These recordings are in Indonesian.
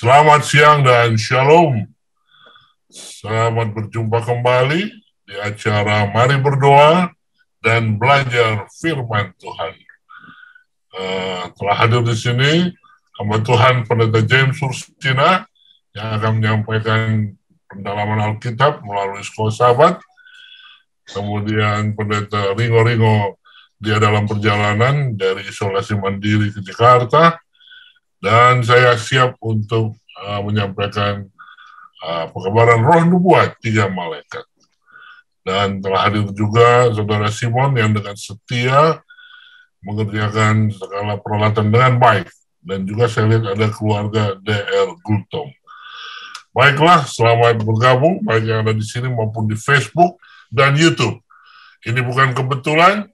Selamat siang dan shalom. Selamat berjumpa kembali di acara Mari Berdoa dan Belajar Firman Tuhan. Telah hadir di sini hamba Tuhan Pendeta James Sursina yang akan menyampaikan pendalaman Alkitab melalui Sekolah Sahabat. Kemudian Pendeta Ringo dia dalam perjalanan dari isolasi mandiri ke Jakarta. Dan saya siap untuk menyampaikan pekabaran roh nubuat 3 malaikat. Dan telah hadir juga Saudara Simon yang dengan setia mengerjakan segala peralatan dengan baik. Dan juga saya lihat ada keluarga DR Gultom. Baiklah, selamat bergabung, baik yang ada di sini maupun di Facebook dan YouTube. Ini bukan kebetulan,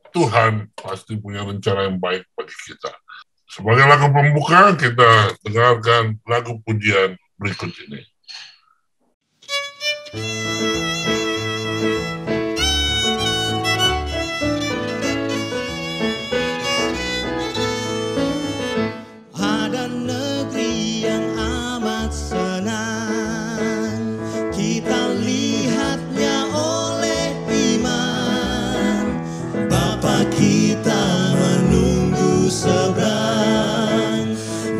Tuhan pasti punya rencana yang baik bagi kita. Sebagai lagu pembuka, kita dengarkan lagu pujian berikut ini. Ada negeri yang amat senang, kita lihatnya oleh iman. Bapa kita menunggu seberang,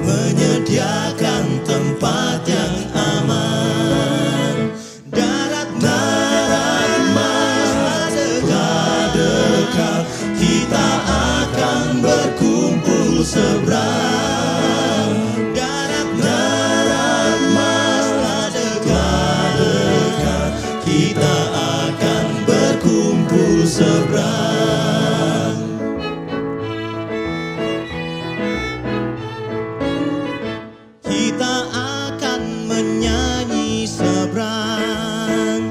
menyediakan tempat yang aman. Darat-darat mas dekat-dekat, kita akan berkumpul seberang. Darat-darat mas dekat-dekat, kita akan berkumpul seberang. Kita akan menyanyi seberang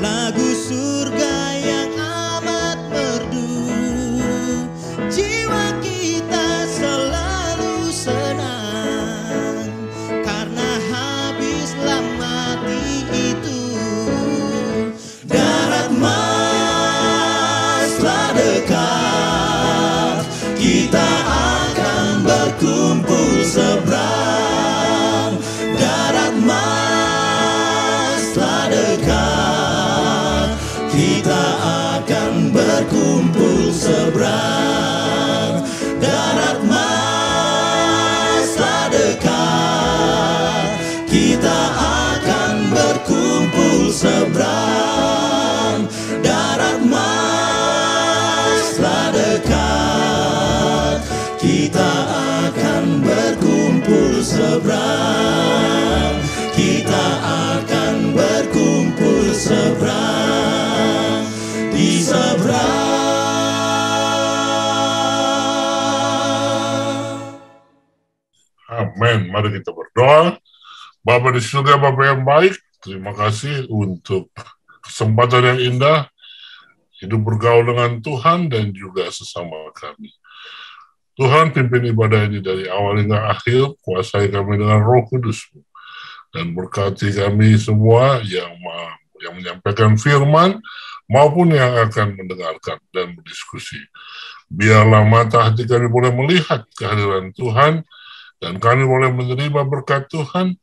lagu surga yang amat merdu. Jiwa kita selalu senang karena habislah mati itu. Darat maslah dekat, kita akan berkumpul seberang. Darat maslah dekat, kita akan berkumpul seberang. Darat maslah dekat, kita akan berkumpul seberang. Darat maslah dekat, kita akan berkumpul seberang. Kita akan berkumpul seberang, di seberang. Amin. Mari kita berdoa. Bapa di surga, Bapa yang baik, terima kasih untuk kesempatan yang indah hidup bergaul dengan Tuhan dan juga sesama kami. Tuhan, pimpin ibadah ini dari awal hingga akhir, kuasai kami dengan Roh Kudus-Mu, dan berkati kami semua yang menyampaikan firman maupun yang akan mendengarkan dan berdiskusi. Biarlah mata hati kami boleh melihat kehadiran Tuhan, dan kami boleh menerima berkat Tuhan.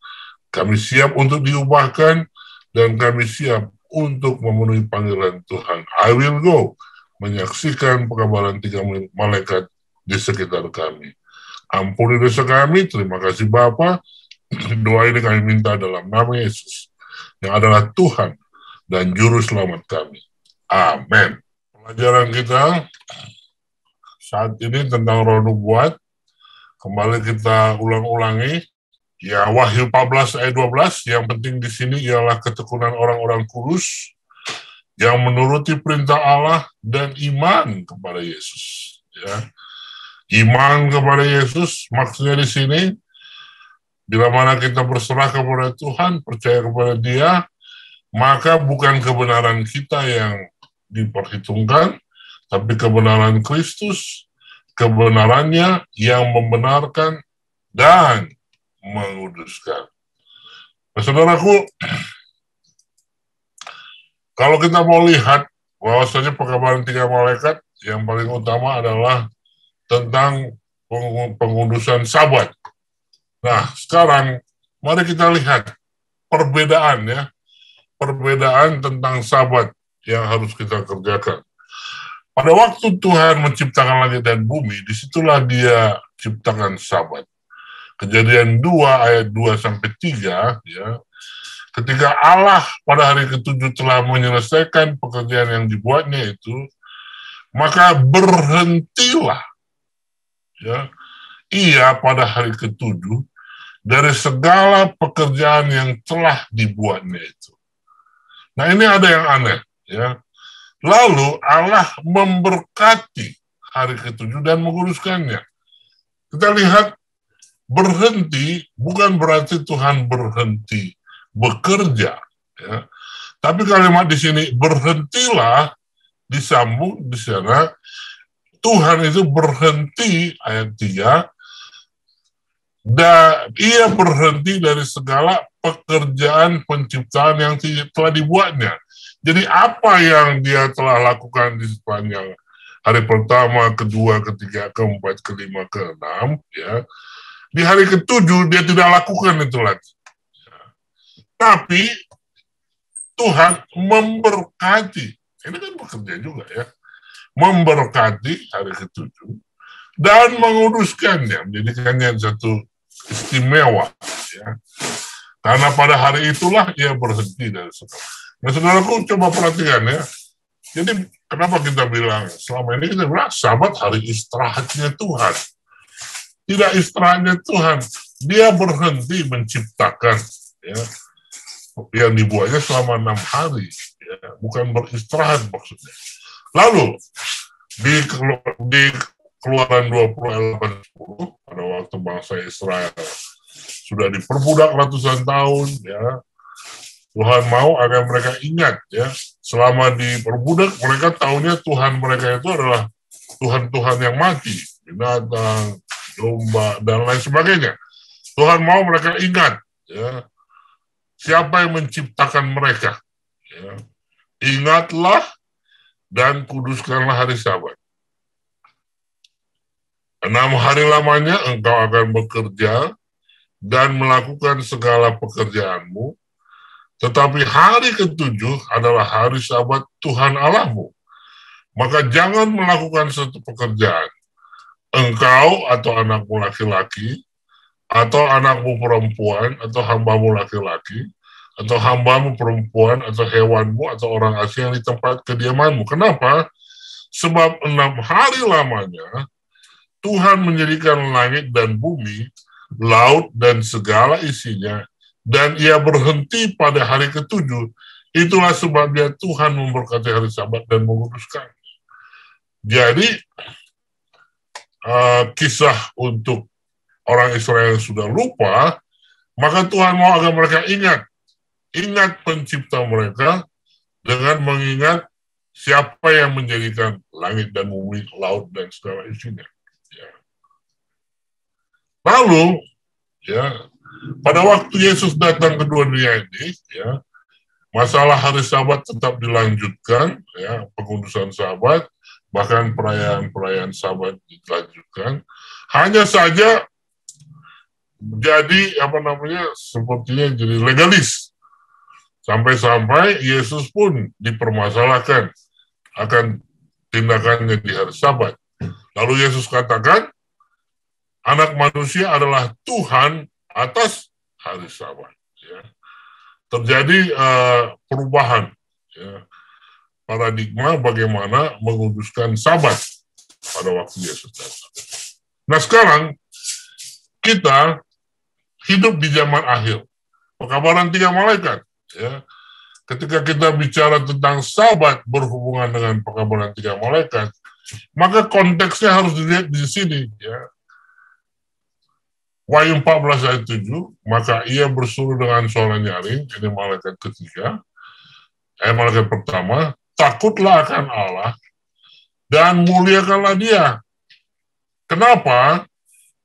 Kami siap untuk diubahkan, dan kami siap untuk memenuhi panggilan Tuhan. I will go, menyaksikan pekabaran 3 malaikat di sekitar kami. Ampuni dosa kami, terima kasih Bapa. Doa ini kami minta dalam nama Yesus, yang adalah Tuhan dan Juru Selamat kami. Amin. Pelajaran kita saat ini tentang roh nubuat. Kembali kita ulang-ulangi. Ya, Wahyu 14 ayat 12, yang penting di sini ialah ketekunan orang-orang kudus yang menuruti perintah Allah dan iman kepada Yesus. Ya. Iman kepada Yesus, maksudnya di sini, bila mana kita berserah kepada Tuhan, percaya kepada Dia, maka bukan kebenaran kita yang diperhitungkan, tapi kebenaran Kristus, kebenarannya yang membenarkan dan menguduskan. Nah, saudaraku, kalau kita mau lihat bahwasanya pekabaran 3 malaikat yang paling utama adalah tentang pengudusan Sabat. Nah, sekarang Mari kita lihat perbedaan ya, perbedaan tentang Sabat yang harus kita kerjakan. Pada waktu Tuhan menciptakan langit dan bumi, disitulah Dia ciptakan Sabat. Kejadian 2 ayat 2-3 ya. Ketika Allah pada hari ke-7 telah menyelesaikan pekerjaan yang dibuatnya itu, maka berhentilah ya Ia pada hari ke-7 dari segala pekerjaan yang telah dibuatnya itu. Nah, ini ada yang aneh ya. Lalu Allah memberkati hari ke-7 dan menguruskannya. Kita lihat, berhenti bukan berarti Tuhan berhenti bekerja ya. Tapi kalimat di sini berhentilah disambung di sana, Tuhan itu berhenti ayat 3 dan Ia berhenti dari segala pekerjaan penciptaan yang telah dibuatnya. Jadi apa yang Dia telah lakukan di sepanjang hari pertama, kedua, ketiga, keempat, kelima, keenam ya, di hari ke-7 Dia tidak lakukan itu lagi. Tapi Tuhan memberkati. Ini kan bekerja juga ya. Memberkati hari ke-7 dan menguruskannya, menjadikannya satu istimewa ya. Karena pada hari itulah Ia berhenti dari segala. Nah, saudaraku, coba perhatikan ya. Jadi kenapa kita bilang selama ini kita bilang Sabat hari istirahatnya Tuhan. Tidak istirahatnya Tuhan. Dia berhenti menciptakan ya, yang dibuatnya selama 6 hari ya, bukan beristirahat maksudnya. Lalu di Keluaran 20 ayat 10 pada waktu bangsa Israel sudah diperbudak ratusan tahun ya, Tuhan mau agar mereka ingat ya, selama diperbudak mereka tahunya Tuhan mereka itu adalah Tuhan-Tuhan yang mati, binatang, domba dan lain sebagainya. Tuhan mau mereka ingat ya, siapa yang menciptakan mereka ya. Ingatlah dan kuduskanlah hari Sabat. 6 hari lamanya engkau akan bekerja dan melakukan segala pekerjaanmu, tetapi hari ke-7 adalah hari Sabat Tuhan Allahmu. Maka jangan melakukan satu pekerjaan, engkau atau anakmu laki-laki, atau anakmu perempuan, atau hambamu laki-laki, atau hambamu perempuan, atau hewanmu, atau orang asing yang di tempat kediamanmu. Kenapa? Sebab 6 hari lamanya Tuhan menjadikan langit dan bumi, laut dan segala isinya, dan Ia berhenti pada hari ke-7. Itulah sebabnya Tuhan memberkati hari Sabat dan menguduskan. Jadi, kisah untuk orang Israel yang sudah lupa, maka Tuhan mau agar mereka ingat pencipta mereka dengan mengingat siapa yang menjadikan langit dan bumi, laut dan segala isinya. Ya. Lalu, ya, pada waktu Yesus datang ke dunia ini, ya, masalah hari Sabat tetap dilanjutkan, ya, pengudusan Sabat, bahkan perayaan-perayaan Sabat dilanjutkan. Hanya saja jadi sepertinya jadi legalis. Sampai-sampai Yesus pun dipermasalahkan akan tindakannya di hari Sabat. Lalu Yesus katakan, Anak Manusia adalah Tuhan atas hari Sabat. Ya. Terjadi perubahan, ya, paradigma bagaimana menguduskan Sabat pada waktu Yesus datang. Nah, sekarang kita hidup di zaman akhir. Pekabaran 3 malaikat. Ya. Ketika kita bicara tentang Sabat berhubungan dengan pekabaran 3 malaikat, maka konteksnya harus dilihat di sini. Ya. Wahyu 14 ayat 7, maka Ia bersuruh dengan suara nyaring, ini malaikat ketiga, malaikat pertama, takutlah akan Allah dan muliakanlah Dia. Kenapa?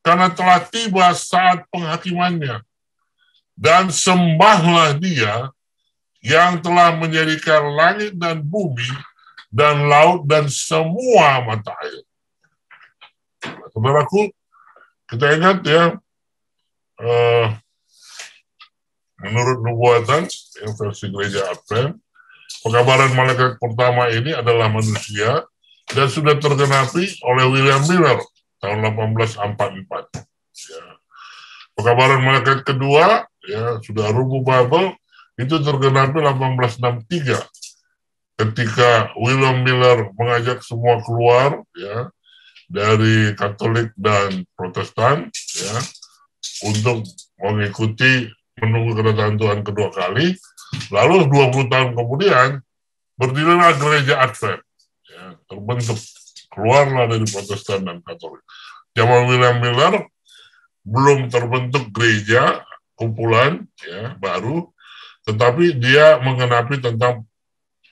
Karena telah tiba saat penghakimannya. Dan sembahlah Dia yang telah menjadikan langit dan bumi dan laut dan semua mata air. Saudaraku, kita ingat ya, menurut nubuatan yang versi gereja Advent, pekabaran malaikat pertama ini adalah manusia dan sudah tergenapi oleh William Miller tahun 1844. Ya. Pekabaran malaikat kedua, ya sudah rubuh Babel, itu tergenapi 1863 ketika William Miller mengajak semua keluar, ya, dari Katolik dan Protestan, ya, untuk mengikuti menunggu kedatangan Tuhan kedua kali. Lalu 20 tahun kemudian berdirilah gereja Advent, ya, terbentuk, keluarlah dari Protestan dan Katolik. Zaman William Miller belum terbentuk gereja kumpulan, ya, baru, tetapi dia mengenapi tentang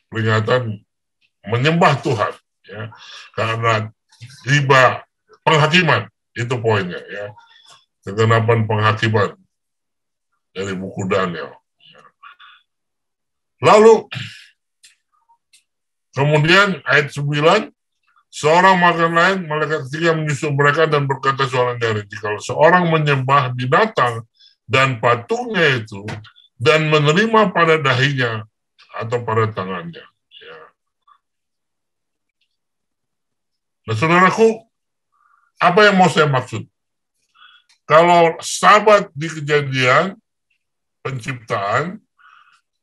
peringatan menyembah Tuhan, ya, karena tiba penghakiman, itu poinnya, ya, kegenapan penghakiman dari buku Daniel. Lalu kemudian ayat 9, seorang lain malaikat ketiga menyusul mereka dan berkata suara nyaring, jika seorang menyembah binatang dan patungnya itu dan menerima pada dahinya atau pada tangannya. Ya. Nah, saudaraku, apa yang mau saya maksud? Kalau sahabat di Kejadian penciptaan,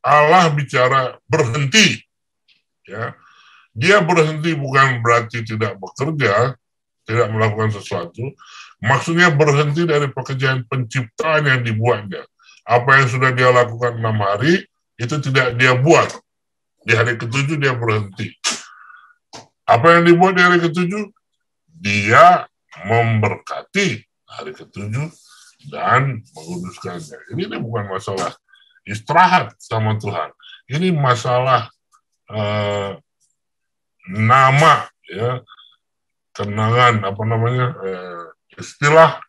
Allah bicara berhenti, ya. Dia berhenti bukan berarti tidak bekerja, tidak melakukan sesuatu. Maksudnya berhenti dari pekerjaan penciptaan yang dibuatnya. Apa yang sudah dia lakukan 6 hari, itu tidak dia buat. Di hari ke-7 dia berhenti. Apa yang dibuat di hari ke-7? Dia memberkati hari ke-7 dan menguduskannya. Ini bukan masalah istirahat sama Tuhan. Ini masalah nama, ya, kenangan, istilah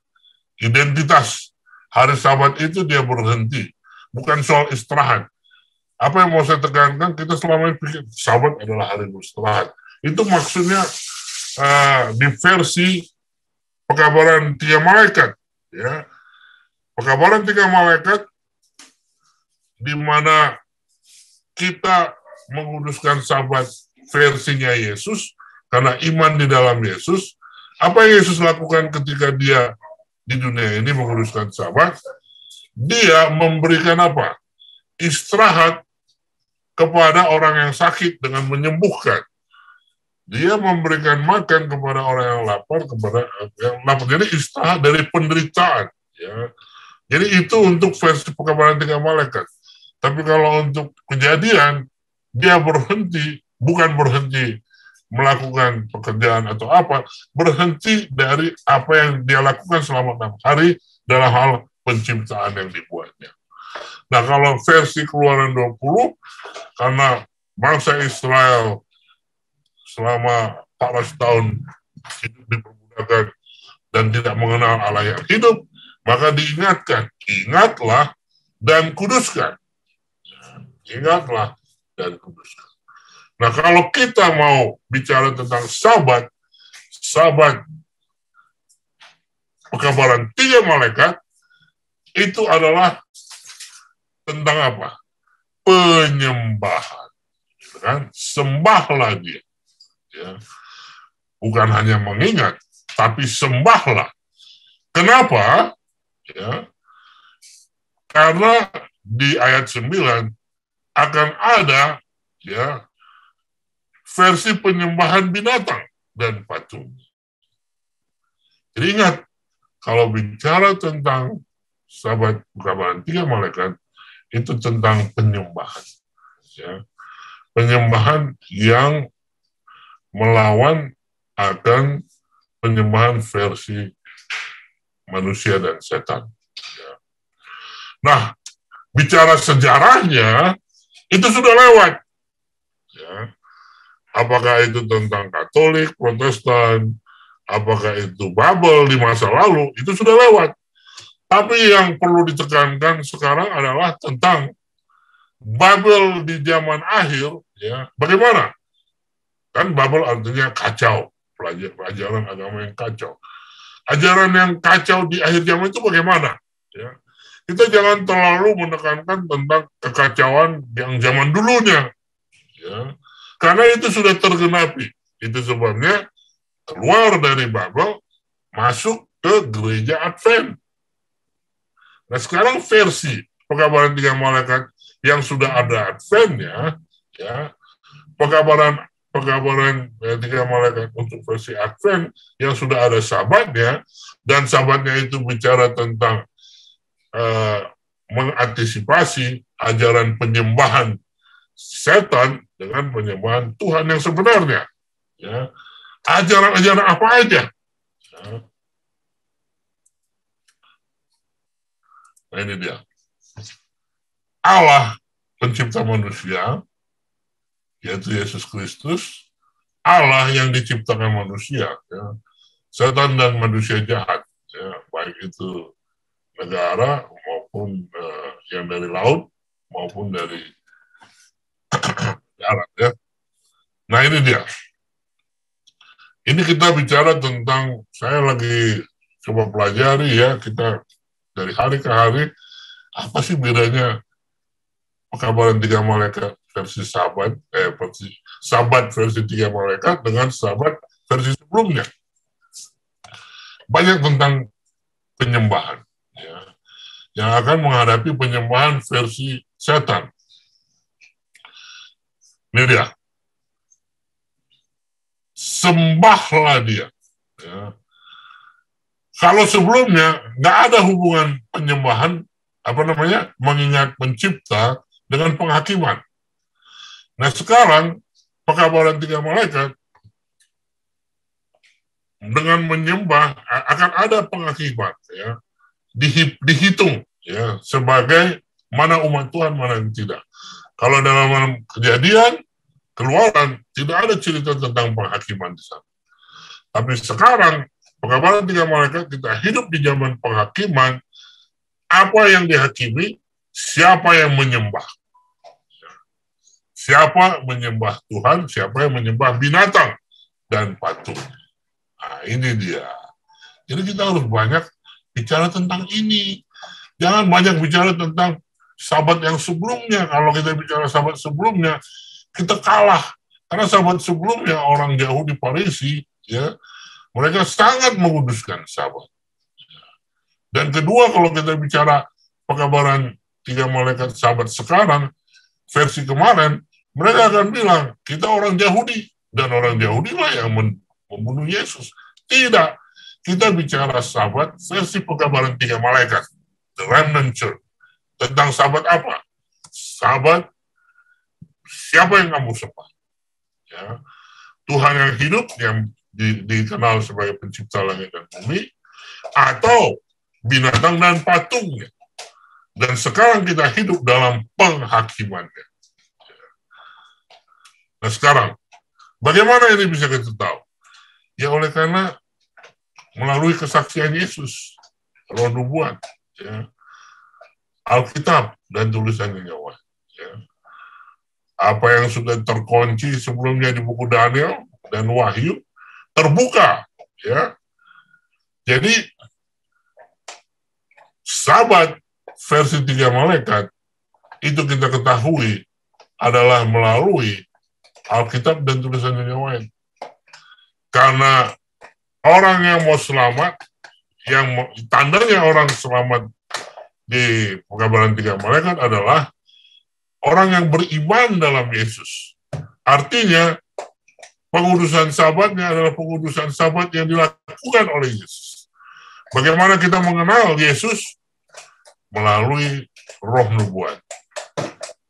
identitas. Hari Sabat itu dia berhenti, bukan soal istirahat. Apa yang mau saya tekankan, kita selama ini pikir Sabat adalah hari beristirahat. Itu maksudnya di versi pekabaran 3 malaikat, ya. Pekabaran 3 malaikat di mana kita menguduskan Sabat versinya Yesus, karena iman di dalam Yesus. Apa yang Yesus lakukan ketika dia di dunia ini menguruskan Sabat? Dia memberikan apa? Istirahat kepada orang yang sakit dengan menyembuhkan. Dia memberikan makan kepada orang yang lapar, Jadi istirahat dari penderitaan. Ya. Jadi itu untuk versi pekabaran 3 malaikat. Tapi kalau untuk Kejadian, dia berhenti, bukan berhenti melakukan pekerjaan atau apa, berhenti dari apa yang dia lakukan selama 6 hari dalam hal penciptaan yang dibuatnya. Nah, kalau versi Keluaran 20, karena bangsa Israel selama 400 tahun hidup di perbudakan dan tidak mengenal Allah yang hidup, maka diingatkan, ingatlah dan kuduskan. Ingatlah dan kuduskan. Nah, kalau kita mau bicara tentang Sabat pekabaran 3 malaikat, itu adalah tentang apa? Penyembahan. Kan? Sembahlah dia. Ya. Bukan hanya mengingat, tapi sembahlah. Kenapa? Ya. Karena di ayat 9 akan ada, ya, versi penyembahan binatang dan patung. Jadi ingat, kalau bicara tentang Sabat pekabaran 3 malaikat, itu tentang penyembahan. Ya. Penyembahan yang melawan akan penyembahan versi manusia dan setan. Ya. Nah, bicara sejarahnya, itu sudah lewat. Ya. Apakah itu tentang Katolik, Protestan, apakah itu Babel di masa lalu, itu sudah lewat. Tapi yang perlu ditekankan sekarang adalah tentang Babel di zaman akhir, ya. Bagaimana? Kan Babel artinya kacau, pelajaran agama yang kacau. Ajaran yang kacau di akhir zaman itu bagaimana? Ya. kita jangan terlalu menekankan tentang kekacauan yang zaman dulunya. Ya. Karena itu sudah tergenapi. Itu sebabnya keluar dari Babel, masuk ke gereja Advent. Nah sekarang versi pekabaran 3 malaikat yang sudah ada Adventnya, ya, pekabaran 3 malaikat untuk versi Advent yang sudah ada sahabatnya, dan sahabatnya itu bicara tentang mengantisipasi ajaran penyembahan setan dengan penyembahan Tuhan yang sebenarnya. Ya. Ajaran-ajaran apa aja. Ya. Nah ini dia. Allah pencipta manusia, yaitu Yesus Kristus, Allah yang diciptakan manusia, ya. Setan dan manusia jahat, ya. Baik itu negara maupun yang dari laut maupun dari darat, ya. Nah ini dia. Ini kita bicara tentang, saya lagi coba pelajari ya, kita dari hari ke hari, apa sih bedanya pekabaran 3 malaikat versi sahabat, sahabat versi 3 malaikat dengan sahabat versi sebelumnya. Banyak tentang penyembahan, ya, yang akan menghadapi penyembahan versi setan. Ini dia. Sembahlah dia. Ya. Kalau sebelumnya nggak ada hubungan penyembahan, mengingat pencipta dengan penghakiman. Nah sekarang pekabaran 3 malaikat dengan menyembah akan ada penghakiman, ya, dihitung, ya, sebagai mana umat Tuhan, mana yang tidak. Kalau dalam Kejadian, Keluaran, tidak ada cerita tentang penghakiman di sana. Tapi sekarang pekabaran 3 malaikat, kita hidup di zaman penghakiman. Apa yang dihakimi, siapa yang menyembah. Siapa menyembah Tuhan, siapa yang menyembah binatang dan patung. Nah, ini dia. Jadi kita harus banyak bicara tentang ini. Jangan banyak bicara tentang sahabat yang sebelumnya. Kalau kita bicara sahabat sebelumnya, kita kalah. Karena sahabat sebelumnya, orang Yahudi Farisi, ya, mereka sangat menguduskan sahabat. Dan kedua, kalau kita bicara pekabaran 3 malaikat sahabat sekarang, versi kemarin, mereka akan bilang, kita orang Yahudi, dan orang Yahudi lah yang membunuh Yesus. Tidak, kita bicara sahabat versi pekabaran 3 malaikat, the remnant church. Tentang sahabat apa? Sahabat, siapa yang kamu sembah? Ya. Tuhan yang hidup, yang dikenal sebagai pencipta langit dan bumi, atau binatang dan patungnya. Dan sekarang kita hidup dalam penghakimannya. Nah sekarang, bagaimana ini bisa kita tahu? Ya oleh karena melalui kesaksian Yesus, roh nubuat, ya, Alkitab dan tulisan nyawa. Ya. Apa yang sudah terkunci sebelumnya di buku Daniel dan Wahyu, terbuka. Ya. Jadi, sahabat versi 3 malaikat itu kita ketahui adalah melalui Alkitab dan tulisan nyawa. Karena orang yang mau selamat, yang tandanya orang selamat di pekabaran 3 malaikat adalah orang yang beriman dalam Yesus. Artinya, pengudusan sahabatnya adalah pengudusan sahabat yang dilakukan oleh Yesus. Bagaimana kita mengenal Yesus? Melalui roh nubuat.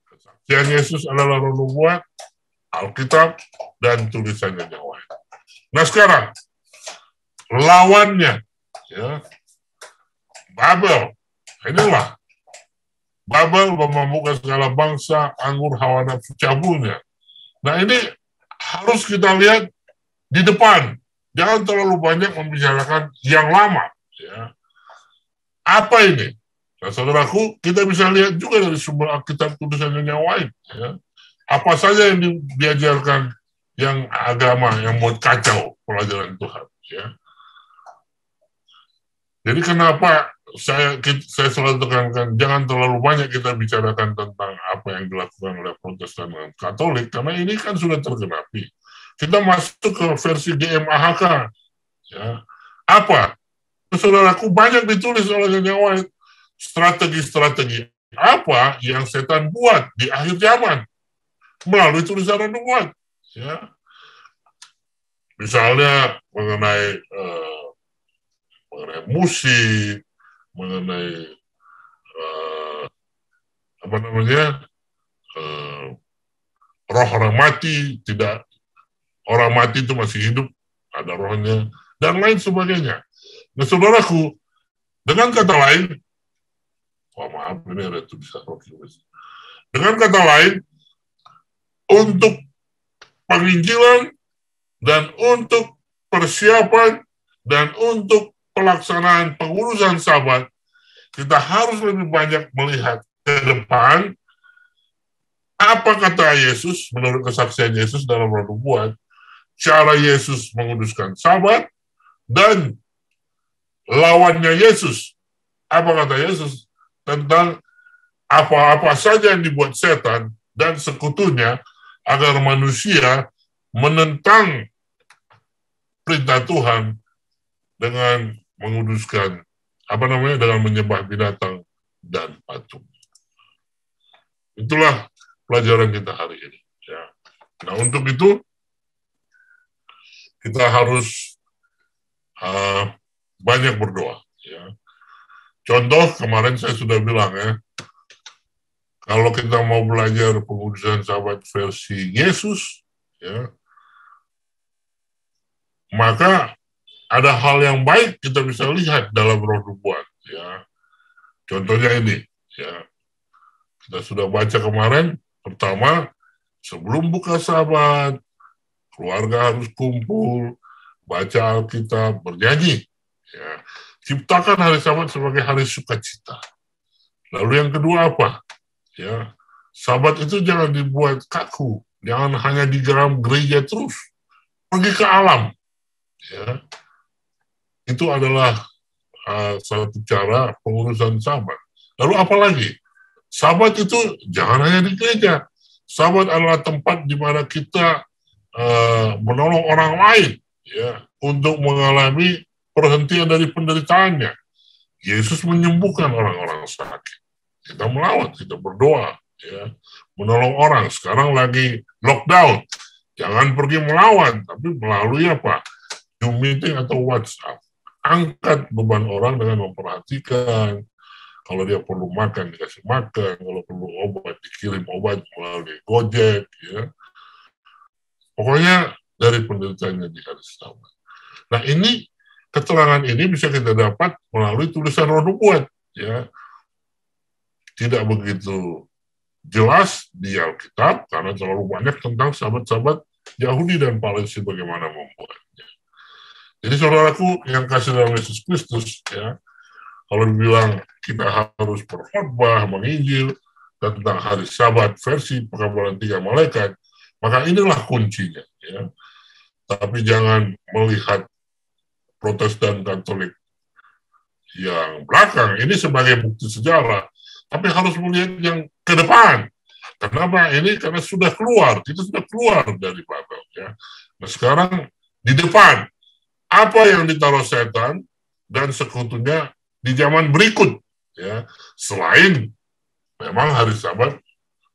Kesaksian Yesus adalah roh nubuat, Alkitab, dan tulisannya nyawa. Nah sekarang, lawannya, ya, Babel. Inilah, Babel memampukan segala bangsa, anggur hawa nafsu cabulnya. Nah ini harus kita lihat di depan. Jangan terlalu banyak membicarakan yang lama. Ya. Apa ini? Nah, saudaraku, kita bisa lihat juga dari sumber Alkitab tulisan nyawa. Ya. Apa saja yang diajarkan yang agama yang mau kacau pelajaran Tuhan. Ya. Jadi kenapa saya selalu tekankan jangan terlalu banyak kita bicarakan tentang apa yang dilakukan oleh Protestan dan Katolik, karena ini kan sudah tergenapi. Kita masuk ke versi GMAHK, ya. Apa? Saudaraku, banyak ditulis oleh Ellen White strategi-strategi apa yang setan buat di akhir zaman melalui tulisan White, ya. Misalnya mengenai musik, mengenai apa namanya, roh orang mati, tidak, orang mati itu masih hidup, ada rohnya, dan lain sebagainya. Nah, saudaraku, dengan kata lain, maaf, ini ada tulisan Rocky. Dengan kata lain, untuk penginjilan dan untuk persiapan dan untuk pelaksanaan pengurusan Sabat, kita harus lebih banyak melihat ke depan apa kata Yesus menurut kesaksian Yesus dalam Roh Nubuat, cara Yesus menguduskan Sabat, dan lawannya Yesus. Apa kata Yesus tentang apa-apa saja yang dibuat setan dan sekutunya agar manusia menentang perintah Tuhan dengan menguduskan, dengan menyembah binatang dan patung. Itulah pelajaran kita hari ini. Ya. Nah, untuk itu kita harus banyak berdoa. Ya. Contoh, kemarin saya sudah bilang, ya, kalau kita mau belajar pengudusan Sabat versi Yesus, ya, maka ada hal yang baik kita bisa lihat dalam Roh Nubuat. Ya. Contohnya ini, ya, kita sudah baca kemarin. Pertama, sebelum buka Sabat, keluarga harus kumpul, baca Alkitab, bernyanyi. Ya. Ciptakan hari Sabat sebagai hari sukacita. Lalu yang kedua apa? Ya, Sabat itu jangan dibuat kaku, jangan hanya di dalam gereja terus, pergi ke alam. Ya. Itu adalah satu cara pengurusan Sabat. Lalu apa lagi? Sabat itu jangan hanya di gereja. Sabat adalah tempat di mana kita menolong orang lain, ya, untuk mengalami perhentian dari penderitaannya. Yesus menyembuhkan orang-orang sakit. Kita melawat, kita berdoa, ya, menolong orang. Sekarang lagi lockdown, jangan pergi melawan, tapi melalui apa? Zoom meeting atau WhatsApp. Angkat beban orang dengan memperhatikan. Kalau dia perlu makan, dikasih makan. Kalau perlu obat, dikirim obat melalui Gojek. Ya. Pokoknya dari penderitaannya di hari Sabat. Nah, ini, keterangan ini bisa kita dapat melalui tulisan Roh Nubuat. Ya. Tidak begitu jelas di Alkitab, karena terlalu banyak tentang sahabat-sahabat Yahudi dan Palestina bagaimana membuatnya. Jadi saudaraku yang kasih dalam Yesus Kristus, ya, kalau dibilang kita harus berkhotbah, menginjil tentang hari Sabat versi pekabaran 3 malaikat, maka inilah kuncinya. Ya. Tapi jangan melihat Protestan Katolik yang belakang ini sebagai bukti sejarah, tapi harus melihat yang ke depan. Kenapa? Ini karena sudah keluar, kita sudah keluar dari Babel. Ya. Nah sekarang di depan, apa yang ditaruh setan dan sekutunya di zaman berikut, ya, selain memang hari Sabat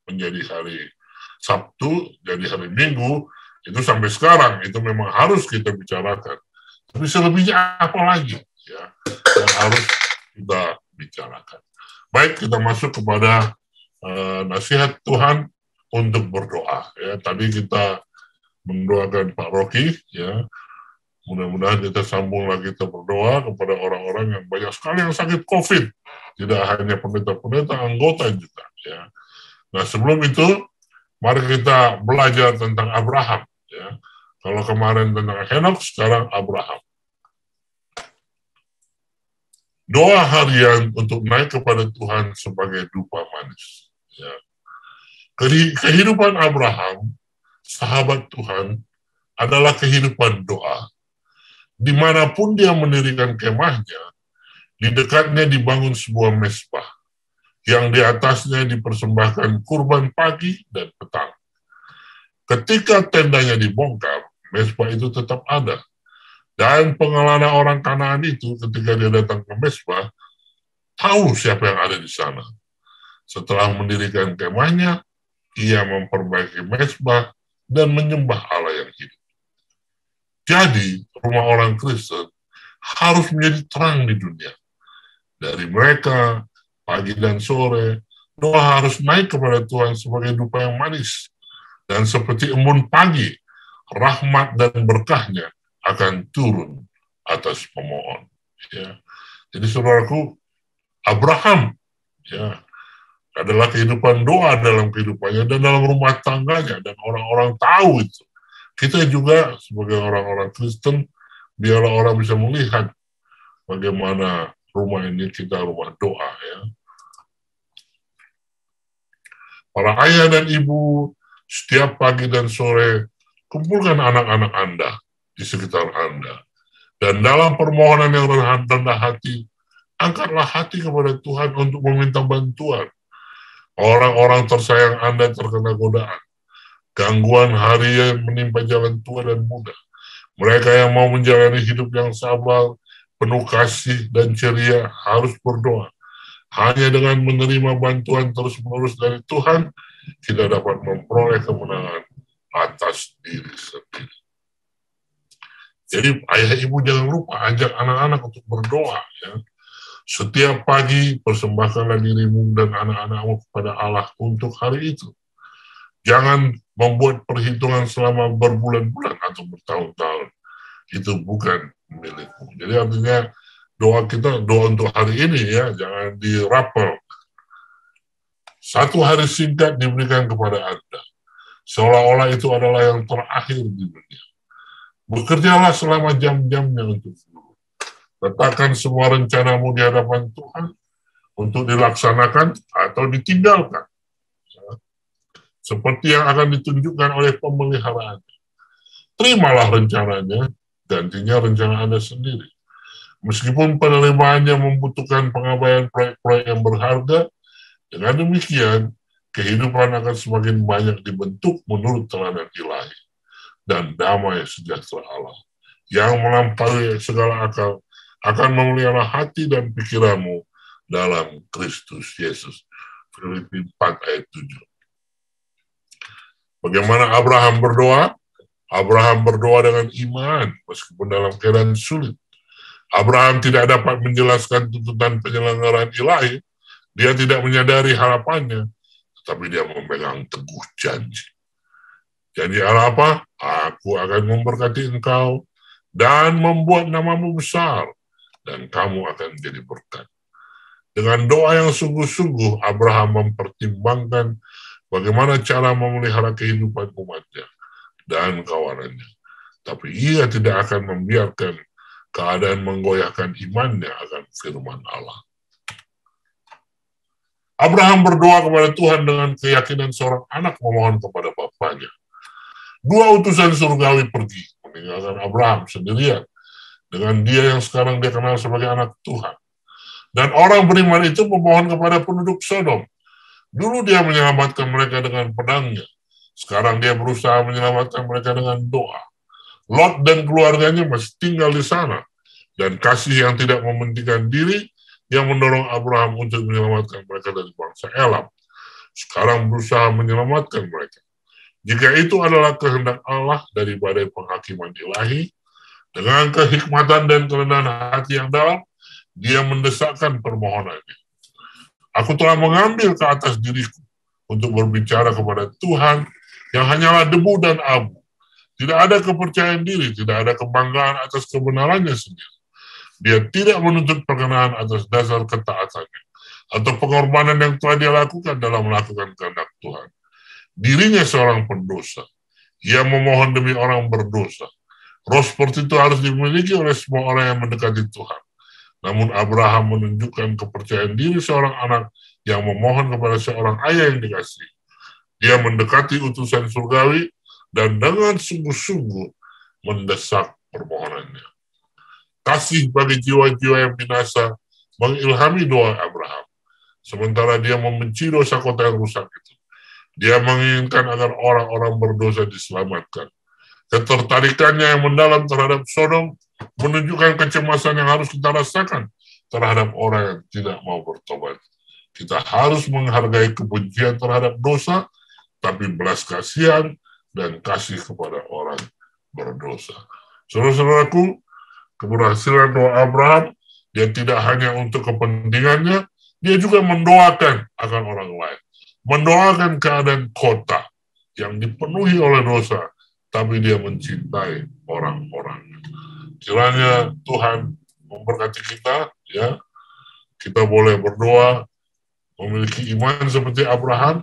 menjadi hari Sabtu, jadi hari Minggu, itu sampai sekarang itu memang harus kita bicarakan. Tapi selebihnya apa lagi, ya, yang harus kita bicarakan. Baik, kita masuk kepada nasihat Tuhan untuk berdoa. Ya, tadi kita mendoakan Pak Rocky, ya. Mudah-mudahan kita sambung lagi, kita berdoa kepada orang-orang yang banyak sekali yang sakit COVID. Tidak hanya pendeta-pendeta, anggota juga. Ya. Nah sebelum itu, mari kita belajar tentang Abraham. Ya. Kalau kemarin tentang Henok, sekarang Abraham. Doa harian untuk naik kepada Tuhan sebagai dupa manis. Ya. Kehidupan Abraham, sahabat Tuhan, adalah kehidupan doa. Dimanapun dia mendirikan kemahnya, Di dekatnya dibangun sebuah mezbah, yang di atasnya dipersembahkan kurban pagi dan petang. Ketika tendanya dibongkar, mezbah itu tetap ada. Dan pengelana orang Kanaan itu ketika dia datang ke mezbah, tahu siapa yang ada di sana. Setelah mendirikan kemahnya, ia memperbaiki mezbah dan menyembah Allah yang hidup. Jadi, rumah orang Kristen harus menjadi terang di dunia. Dari mereka, pagi dan sore, doa harus naik kepada Tuhan sebagai dupa yang manis. Dan seperti embun pagi, rahmat dan berkahnya akan turun atas pemohon. Ya. Jadi saudaraku, Abraham ya, adalah kehidupan doa dalam kehidupannya dan dalam rumah tangganya, dan orang-orang tahu itu. Kita juga sebagai orang-orang Kristen, biarlah orang bisa melihat bagaimana rumah ini kita rumah doa. Ya. Para ayah dan ibu, setiap pagi dan sore, kumpulkan anak-anak Anda di sekitar Anda. Dan dalam permohonan yang rendah hati, angkatlah hati kepada Tuhan untuk meminta bantuan. Orang-orang tersayang Anda terkena godaan. Gangguan harian menimpa jalan tua dan muda. Mereka yang mau menjalani hidup yang sabar, penuh kasih dan ceria harus berdoa. Hanya dengan menerima bantuan terus-menerus dari Tuhan, kita dapat memperoleh kemenangan atas diri sendiri. Jadi ayah ibu jangan lupa ajak anak-anak untuk berdoa. Ya. Setiap pagi persembahkanlah dirimu dan anak-anakmu kepada Allah untuk hari itu. Jangan membuat perhitungan selama berbulan-bulan atau bertahun-tahun. Itu bukan milikmu. Jadi artinya doa kita, doa untuk hari ini ya, jangan dirapel. Satu hari singkat diberikan kepada Anda. Seolah-olah itu adalah yang terakhir di dunia. Bekerjalah selama jam-jamnya untuk guru. Letakkan semua rencanamu di hadapan Tuhan untuk dilaksanakan atau ditinggalkan. Seperti yang akan ditunjukkan oleh pemeliharaannya. Terimalah rencananya, gantinya rencana Anda sendiri. Meskipun penerimaannya membutuhkan pengabaian proyek-proyek yang berharga, dengan demikian, kehidupan akan semakin banyak dibentuk menurut teladan ilahi. Dan damai sejahtera Allah yang melampaui segala akal akan memelihara hati dan pikiranmu dalam Kristus Yesus. Filipi 4 ayat 7. Bagaimana Abraham berdoa? Abraham berdoa dengan iman meskipun dalam keadaan sulit. Abraham tidak dapat menjelaskan tuntutan penyelenggaraan ilahi. Dia tidak menyadari harapannya, tetapi dia memegang teguh janji. Janji Allah apa? Aku akan memberkati engkau dan membuat namamu besar, dan kamu akan jadi berkat. Dengan doa yang sungguh-sungguh, Abraham mempertimbangkan bagaimana cara memelihara kehidupan umatnya dan kawanannya. Tapi ia tidak akan membiarkan keadaan menggoyahkan imannya akan firman Allah. Abraham berdoa kepada Tuhan dengan keyakinan seorang anak memohon kepada bapaknya. Dua utusan surgawi pergi meninggalkan Abraham sendirian dengan dia yang sekarang dia kenal sebagai anak Tuhan. Dan orang beriman itu memohon kepada penduduk Sodom. Dulu dia menyelamatkan mereka dengan pedangnya. Sekarang dia berusaha menyelamatkan mereka dengan doa. Lot dan keluarganya masih tinggal di sana. Dan kasih yang tidak mementingkan diri yang mendorong Abraham untuk menyelamatkan mereka dari bangsa Elam. Sekarang berusaha menyelamatkan mereka. Jika itu adalah kehendak Allah dari badai penghakiman ilahi, dengan kehikmatan dan kerendahan hati yang dalam, dia mendesakkan permohonannya. Aku telah mengambil ke atas diriku untuk berbicara kepada Tuhan yang hanyalah debu dan abu. Tidak ada kepercayaan diri, tidak ada kebanggaan atas kebenarannya sendiri. Dia tidak menuntut perkenan atas dasar ketaatannya atau pengorbanan yang telah dia lakukan dalam melakukan kehendak Tuhan. Dirinya seorang pendosa. Ia memohon demi orang berdosa. Roh seperti itu harus dimiliki oleh semua orang yang mendekati Tuhan. Namun Abraham menunjukkan kepercayaan diri seorang anak yang memohon kepada seorang ayah yang dikasihi. Dia mendekati utusan surgawi dan dengan sungguh-sungguh mendesak permohonannya. Kasih bagi jiwa-jiwa yang binasa mengilhami doa Abraham. Sementara dia membenci dosa kota yang rusak itu. Dia menginginkan agar orang-orang berdosa diselamatkan. Ketertarikannya yang mendalam terhadap Sodom menunjukkan kecemasan yang harus kita rasakan terhadap orang yang tidak mau bertobat. Kita harus menghargai kebencian terhadap dosa, tapi belas kasihan dan kasih kepada orang berdosa. Saudara-saudaraku, keberhasilan doa Abraham, dia tidak hanya untuk kepentingannya, dia juga mendoakan akan orang lain. Mendoakan keadaan kota yang dipenuhi oleh dosa, tapi dia mencintai orang-orang. Kiranya Tuhan memberkati kita, ya. Kita boleh berdoa, memiliki iman seperti Abraham,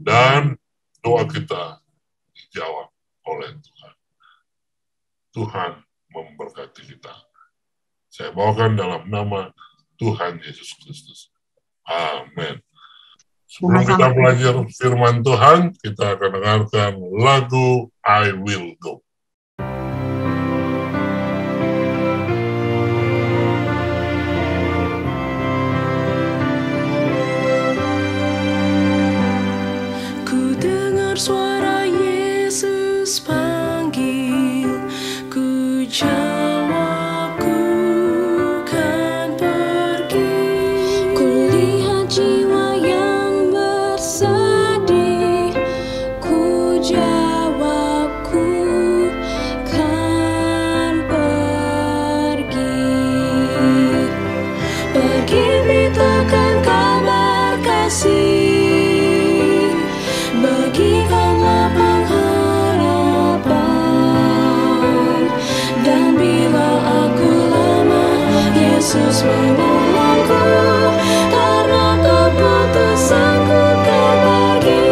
dan doa kita dijawab oleh Tuhan. Tuhan memberkati kita. Saya bawakan dalam nama Tuhan Yesus Kristus. Amin. Sebelum kita belajar firman Tuhan, kita akan dengarkan lagu I Will Go. Ku dengar suara Yesus panggil, ku jawab ku kan pergi. Ku lihat jiwa yang bersedih, ku jawab ku kan pergi. Pergi beritakan kabar kasih, bagikanlah pengharapan, dan bila aku lemah, Yesus menolongku, karena keputusanku kan pergi.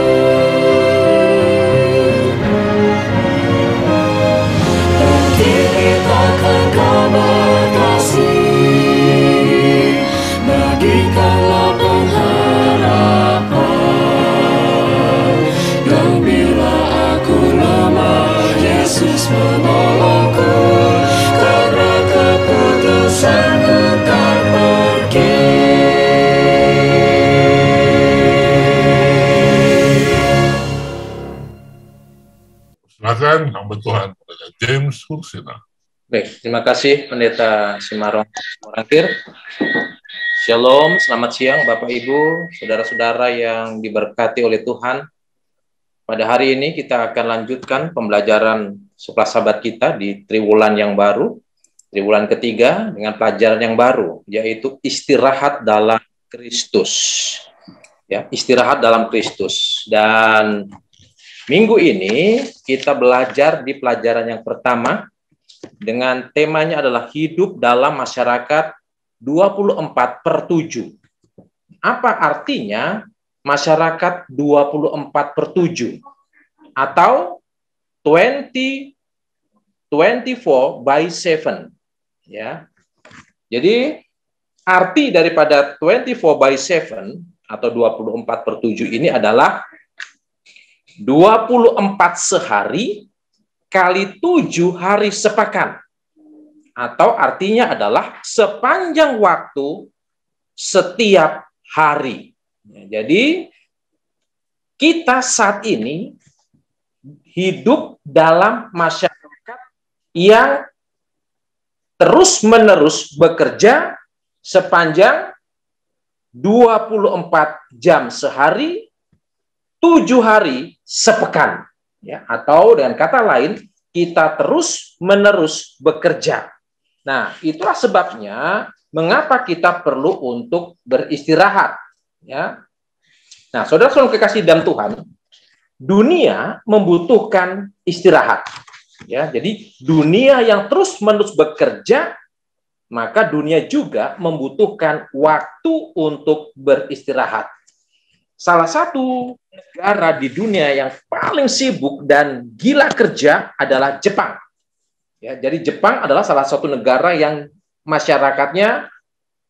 Pergi beritakan kabar kasih, bagikanlah pengharapan, dan bila aku lemah, Yesus menolongku, karena keputusanku kan pergi. Silakan hamba Tuhan Pendeta James Hursina. Baik, terima kasih Pendeta Simarong Morangkir. Shalom, selamat siang Bapak Ibu, saudara-saudara yang diberkati oleh Tuhan. Pada hari ini kita akan lanjutkan pembelajaran sekelas sahabat kita di triwulan yang baru, triwulan ketiga dengan pelajaran yang baru, yaitu istirahat dalam Kristus. Ya, istirahat dalam Kristus. Dan minggu ini kita belajar di pelajaran yang pertama dengan temanya adalah hidup dalam masyarakat 24/7. Apa artinya masyarakat 24/7 atau 24/7, ya. Jadi arti daripada 24/7 atau 24/7 ini adalah 24 sehari kali 7 hari sepekan. Atau artinya adalah sepanjang waktu setiap hari. Jadi kita saat ini hidup dalam masyarakat yang terus-menerus bekerja sepanjang 24 jam sehari, 7 hari sepekan. Ya, atau dengan kata lain, kita terus-menerus bekerja. Nah, itulah sebabnya mengapa kita perlu untuk beristirahat. Ya. Nah, saudara-saudara kekasih dalam Tuhan, dunia membutuhkan istirahat. Ya, jadi dunia yang terus-menerus bekerja, maka dunia juga membutuhkan waktu untuk beristirahat. Salah satu negara di dunia yang paling sibuk dan gila kerja adalah Jepang. Ya, jadi Jepang adalah salah satu negara yang masyarakatnya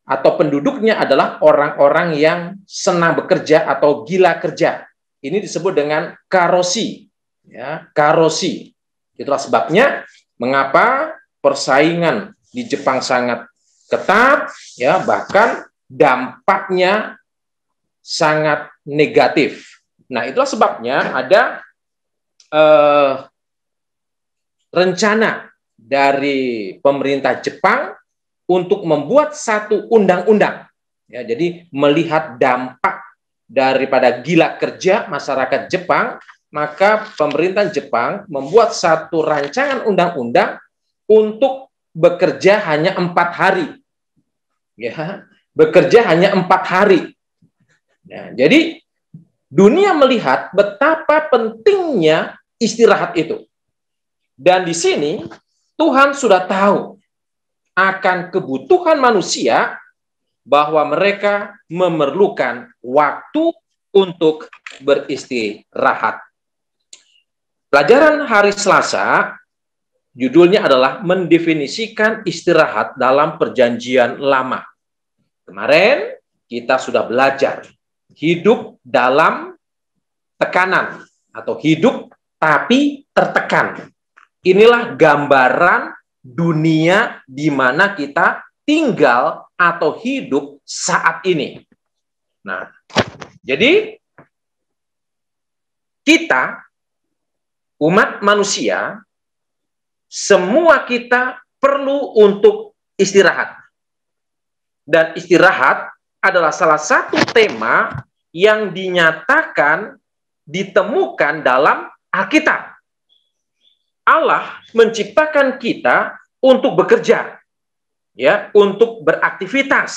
atau penduduknya adalah orang-orang yang senang bekerja atau gila kerja. Ini disebut dengan karoshi. Ya, karoshi. Itulah sebabnya mengapa persaingan di Jepang sangat ketat, ya, bahkan dampaknya sangat negatif. Nah, itulah sebabnya ada rencana dari pemerintah Jepang untuk membuat satu undang-undang. Ya, jadi melihat dampak daripada gila kerja masyarakat Jepang, maka pemerintah Jepang membuat satu rancangan undang-undang untuk bekerja hanya 4 hari. Ya, bekerja hanya 4 hari. Ya, jadi dunia melihat betapa pentingnya istirahat itu. Dan di sini Tuhan sudah tahu akan kebutuhan manusia bahwa mereka memerlukan waktu untuk beristirahat. Pelajaran hari Selasa judulnya adalah mendefinisikan istirahat dalam Perjanjian Lama. Kemarin kita sudah belajar hidup dalam tekanan atau hidup tapi tertekan. Inilah gambaran dunia di mana kita tinggal atau hidup saat ini. Nah, jadi kita, umat manusia, semua kita perlu untuk istirahat. Dan istirahat adalah salah satu tema yang dinyatakan, ditemukan dalam Alkitab. Allah menciptakan kita untuk bekerja, ya, untuk beraktivitas.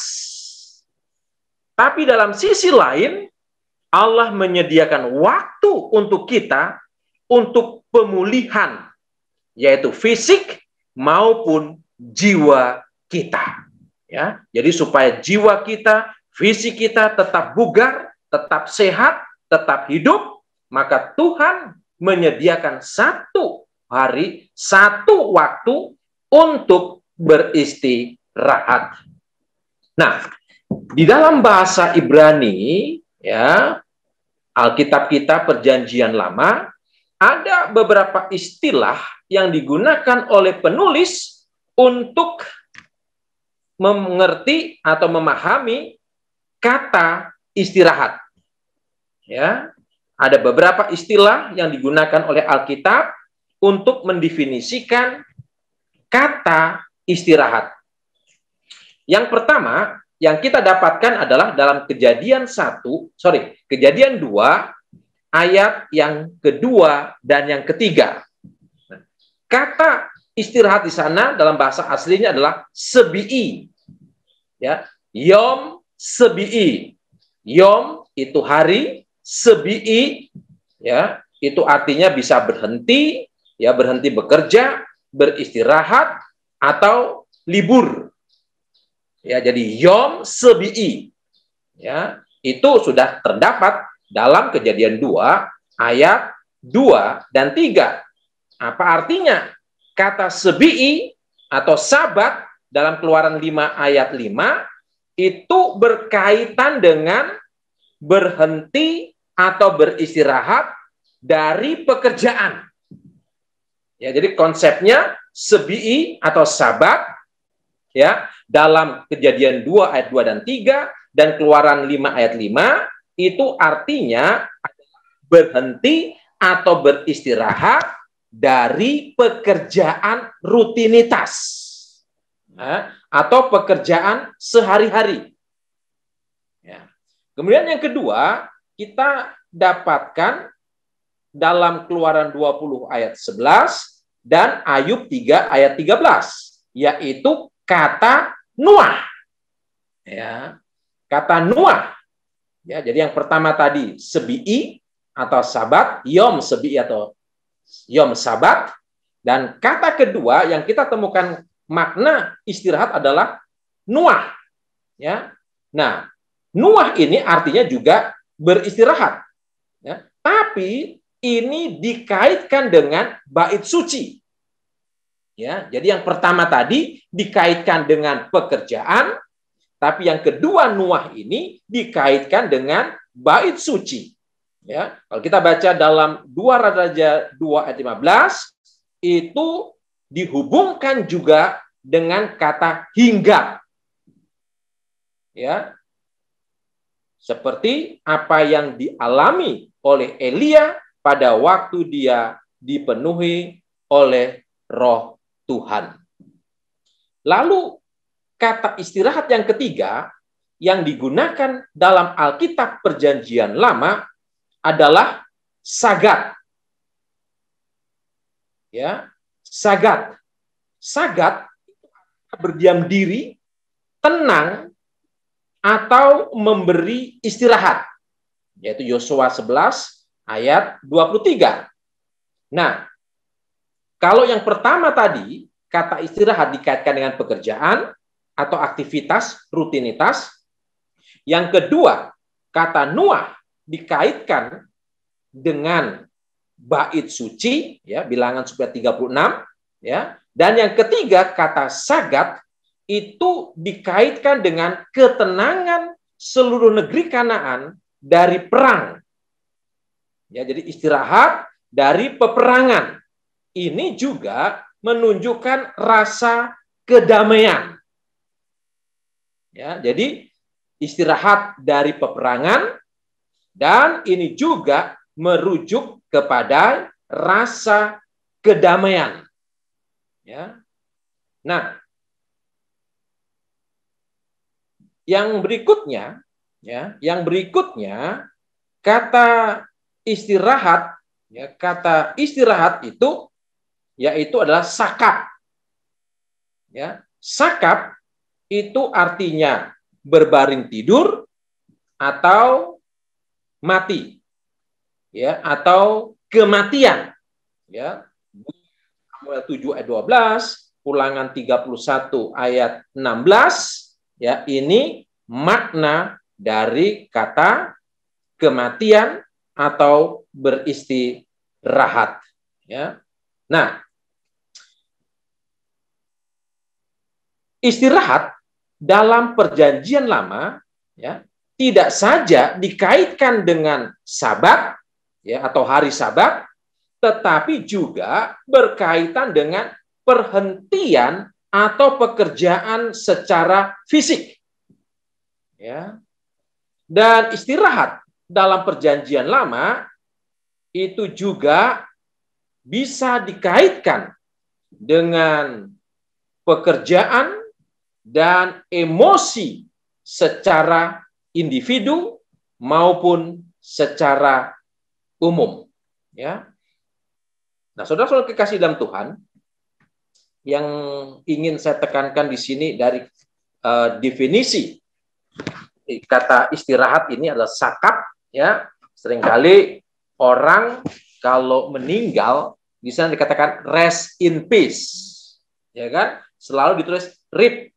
Tapi dalam sisi lain, Allah menyediakan waktu untuk kita untuk pemulihan, yaitu fisik maupun jiwa kita. Ya, jadi supaya jiwa kita, fisik kita tetap bugar, tetap sehat, tetap hidup, maka Tuhan menyediakan satu hari, satu waktu untuk beristirahat. Nah, di dalam bahasa Ibrani, ya, Alkitab kita Perjanjian Lama, ada beberapa istilah yang digunakan oleh penulis untuk mengerti atau memahami kata istirahat. Ya, ada beberapa istilah yang digunakan oleh Alkitab untuk mendefinisikan kata istirahat. Yang pertama yang kita dapatkan adalah dalam Kejadian 2 ayat yang kedua dan yang ketiga. Kata istirahat di sana dalam bahasa aslinya adalah sebi'i. Ya, yom sebi'i. Yom itu hari, sebi'i ya, itu artinya bisa berhenti, ya, berhenti bekerja, beristirahat, atau libur. Ya, jadi yom sebi'i. Ya, itu sudah terdapat dalam Kejadian 2 ayat 2 dan 3. Apa artinya? Kata sebi'i atau sabat dalam Keluaran 5 ayat 5 itu berkaitan dengan berhenti atau beristirahat dari pekerjaan. Ya, jadi konsepnya sebi'i atau sabat, ya, dalam Kejadian 2 ayat 2 dan 3 dan Keluaran 5 ayat 5 itu artinya berhenti atau beristirahat dari pekerjaan rutinitas, ya, atau pekerjaan sehari-hari. Ya. Kemudian yang kedua kita dapatkan dalam Keluaran 20 ayat 11 dan Ayub 3 ayat 13, yaitu kata Nuah. Ya, kata Nuah. Ya, jadi yang pertama tadi sebi'i atau sabat, yom sebi'i atau yom sabat, dan kata kedua yang kita temukan makna istirahat adalah Nuah. Ya. Nah, Nuah ini artinya juga beristirahat. Ya. Tapi ini dikaitkan dengan bait suci. Ya, jadi yang pertama tadi dikaitkan dengan pekerjaan, tapi yang kedua Nuah ini dikaitkan dengan bait suci. Ya, kalau kita baca dalam 2 Raja 2 ayat 15 itu dihubungkan juga dengan kata hingga. ya, seperti apa yang dialami oleh Elia pada waktu dia dipenuhi oleh Roh Tuhan. Lalu kata istirahat yang ketiga yang digunakan dalam Alkitab Perjanjian Lama adalah sagat. Ya, sagat. Sagat berdiam diri, tenang, atau memberi istirahat. Yaitu Yosua 11 ayat 23. Nah, kalau yang pertama tadi, kata istirahat dikaitkan dengan pekerjaan atau aktivitas, rutinitas. Yang kedua, kata nuah dikaitkan dengan bait suci, ya, Bilangan 36, ya. Dan yang ketiga, kata sagat itu dikaitkan dengan ketenangan seluruh negeri Kanaan dari perang. Ya, jadi istirahat dari peperangan. Ini juga menunjukkan rasa kedamaian. Ya, jadi istirahat dari peperangan, dan ini juga merujuk kepada rasa kedamaian. Ya. Nah, yang berikutnya, ya, kata istirahat, ya, kata istirahat itu yaitu adalah sakap. Ya, sakap itu artinya berbaring tidur atau mati, ya, atau kematian. Ya, 7 ayat 12, Ulangan 31 ayat 16, ya, ini makna dari kata kematian atau beristirahat. Ya. Nah, istirahat dalam Perjanjian Lama, ya, tidak saja dikaitkan dengan Sabat, ya, atau hari Sabat, tetapi juga berkaitan dengan perhentian atau pekerjaan secara fisik. Ya. Dan istirahat dalam Perjanjian Lama itu juga bisa dikaitkan dengan pekerjaan dan emosi secara individu maupun secara umum. Ya. Nah, saudara-saudara kekasih dalam Tuhan, yang ingin saya tekankan di sini dari definisi kata istirahat ini adalah sakap. Ya, seringkali orang kalau meninggal di sana dikatakan rest in peace, ya kan? Selalu ditulis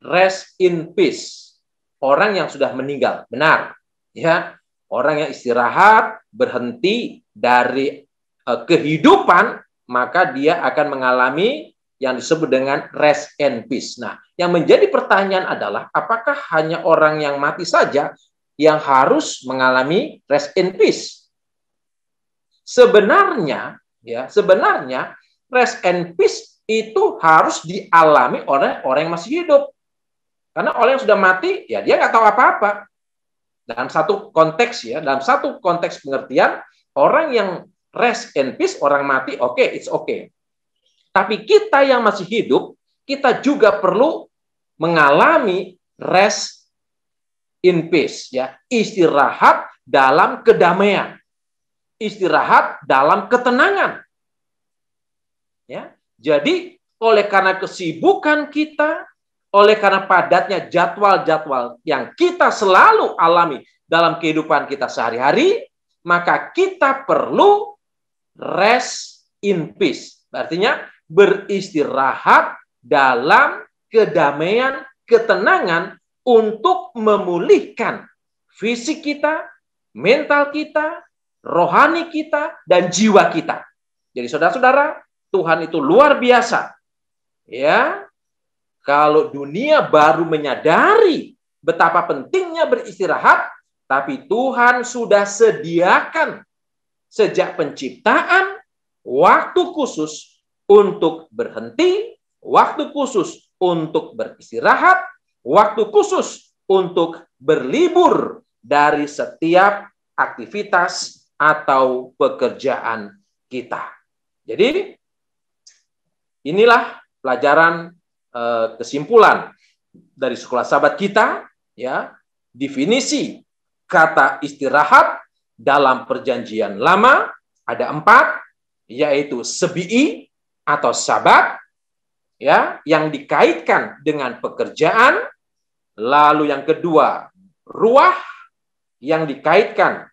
rest in peace. Orang yang sudah meninggal, benar, ya. Orang yang istirahat, berhenti dari kehidupan, maka dia akan mengalami yang disebut dengan rest and peace. Nah, yang menjadi pertanyaan adalah apakah hanya orang yang mati saja yang harus mengalami rest and peace? Sebenarnya, ya, rest and peace itu harus dialami oleh orang yang masih hidup. Karena orang yang sudah mati, ya dia nggak tahu apa-apa. Dalam satu konteks, ya, dalam satu konteks pengertian, orang yang rest and peace, orang mati, oke, it's okay. Tapi kita yang masih hidup, kita juga perlu mengalami rest in peace, ya, istirahat dalam kedamaian, istirahat dalam ketenangan. Ya, jadi oleh karena kesibukan kita, oleh karena padatnya jadwal-jadwal yang kita selalu alami dalam kehidupan kita sehari-hari, maka kita perlu rest in peace. Artinya beristirahat dalam kedamaian, ketenangan untuk memulihkan fisik kita, mental kita, rohani kita, dan jiwa kita. Jadi saudara-saudara, Tuhan itu luar biasa. Ya, kalau dunia baru menyadari betapa pentingnya beristirahat, tapi Tuhan sudah sediakan sejak penciptaan waktu khusus untuk berhenti, waktu khusus untuk beristirahat, waktu khusus untuk berlibur dari setiap aktivitas atau pekerjaan kita. Jadi inilah pelajaran kesimpulan dari sekolah sahabat kita, ya. Definisi kata istirahat dalam perjanjian lama ada 4, yaitu sebi'i atau sabat, ya, yang dikaitkan dengan pekerjaan. Lalu yang kedua, ruah, yang dikaitkan,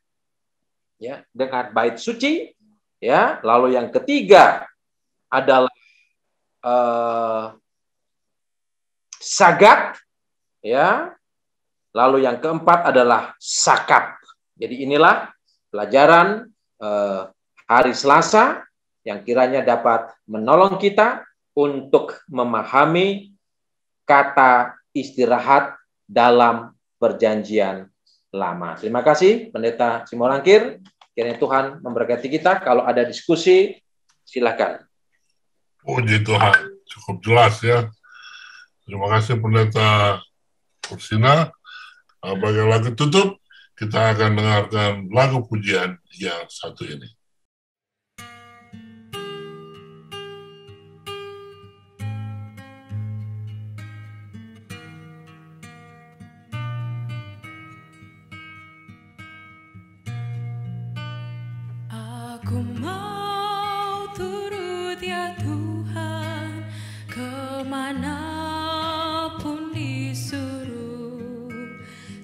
ya, dengan bait suci, ya. Lalu yang ketiga adalah sagat, ya. Lalu yang keempat adalah sakap. Jadi inilah pelajaran hari Selasa yang kiranya dapat menolong kita untuk memahami kata istirahat dalam perjanjian lama. Terima kasih Pendeta Simorangkir. Kiranya Tuhan memberkati kita. Kalau ada diskusi, silakan. Puji Tuhan, cukup jelas ya. Terima kasih Pendeta Ursina. Bagi lagu tutup, kita akan dengarkan lagu pujian yang satu ini. Aku mau turut ya Tuhan, kemanapun disuruh,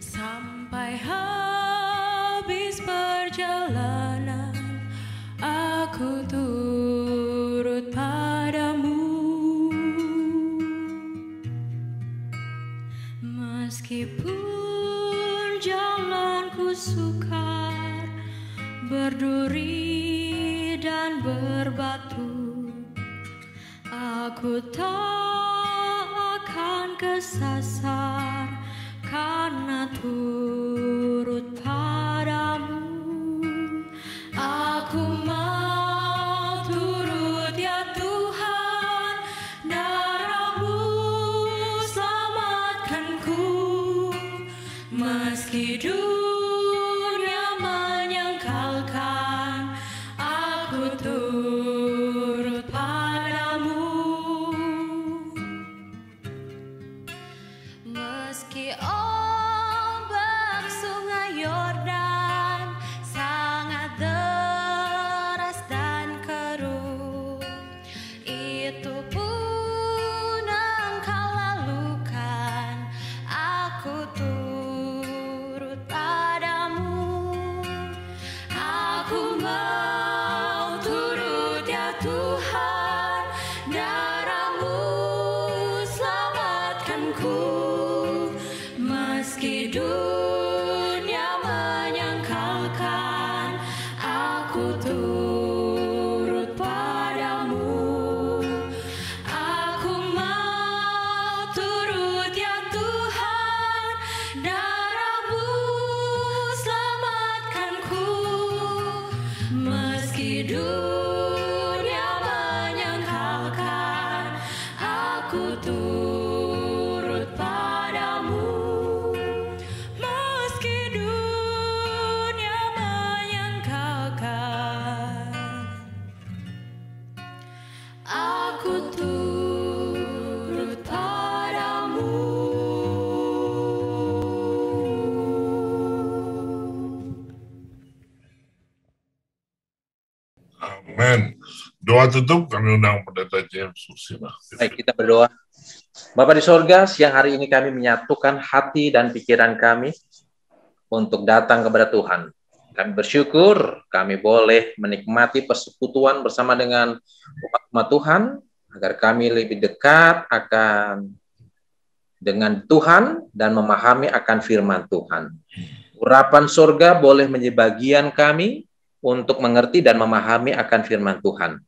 sampai habis perjalanan, aku turut padamu. Meskipun jalanku sukar, berduri dan berbatu, aku tak akan kesasar karena turut padamu. Aku mau turut ya Tuhan, darah-Mu selamatkanku, meski dunia menyangkalkan aku turut padamu. Meski ombak sungai Yordan sangat deras dan keruh, itu pun Engkau lalukan, aku turut padamu. Aku mau turut ya Tuhan, darah-Mu selamatkanku, meski dunia menyangkalkan aku turut padamu. Aku mau turut ya Tuhan, darah-Mu selamatkanku, meski dunia menyangkalkan aku turut padamu. Meski dunia menyangkalkan aku turut padamu. Amin. Doa tutup kami undang Pendeta James Ursina. Baik, kita berdoa. Bapa di sorga, siang hari ini kami menyatukan hati dan pikiran kami untuk datang kepada Tuhan. Kami bersyukur kami boleh menikmati persekutuan bersama dengan umat Tuhan, agar kami lebih dekat dengan Tuhan dan memahami akan firman Tuhan. Urapan sorga boleh menjadi bagian kami untuk mengerti dan memahami akan firman Tuhan.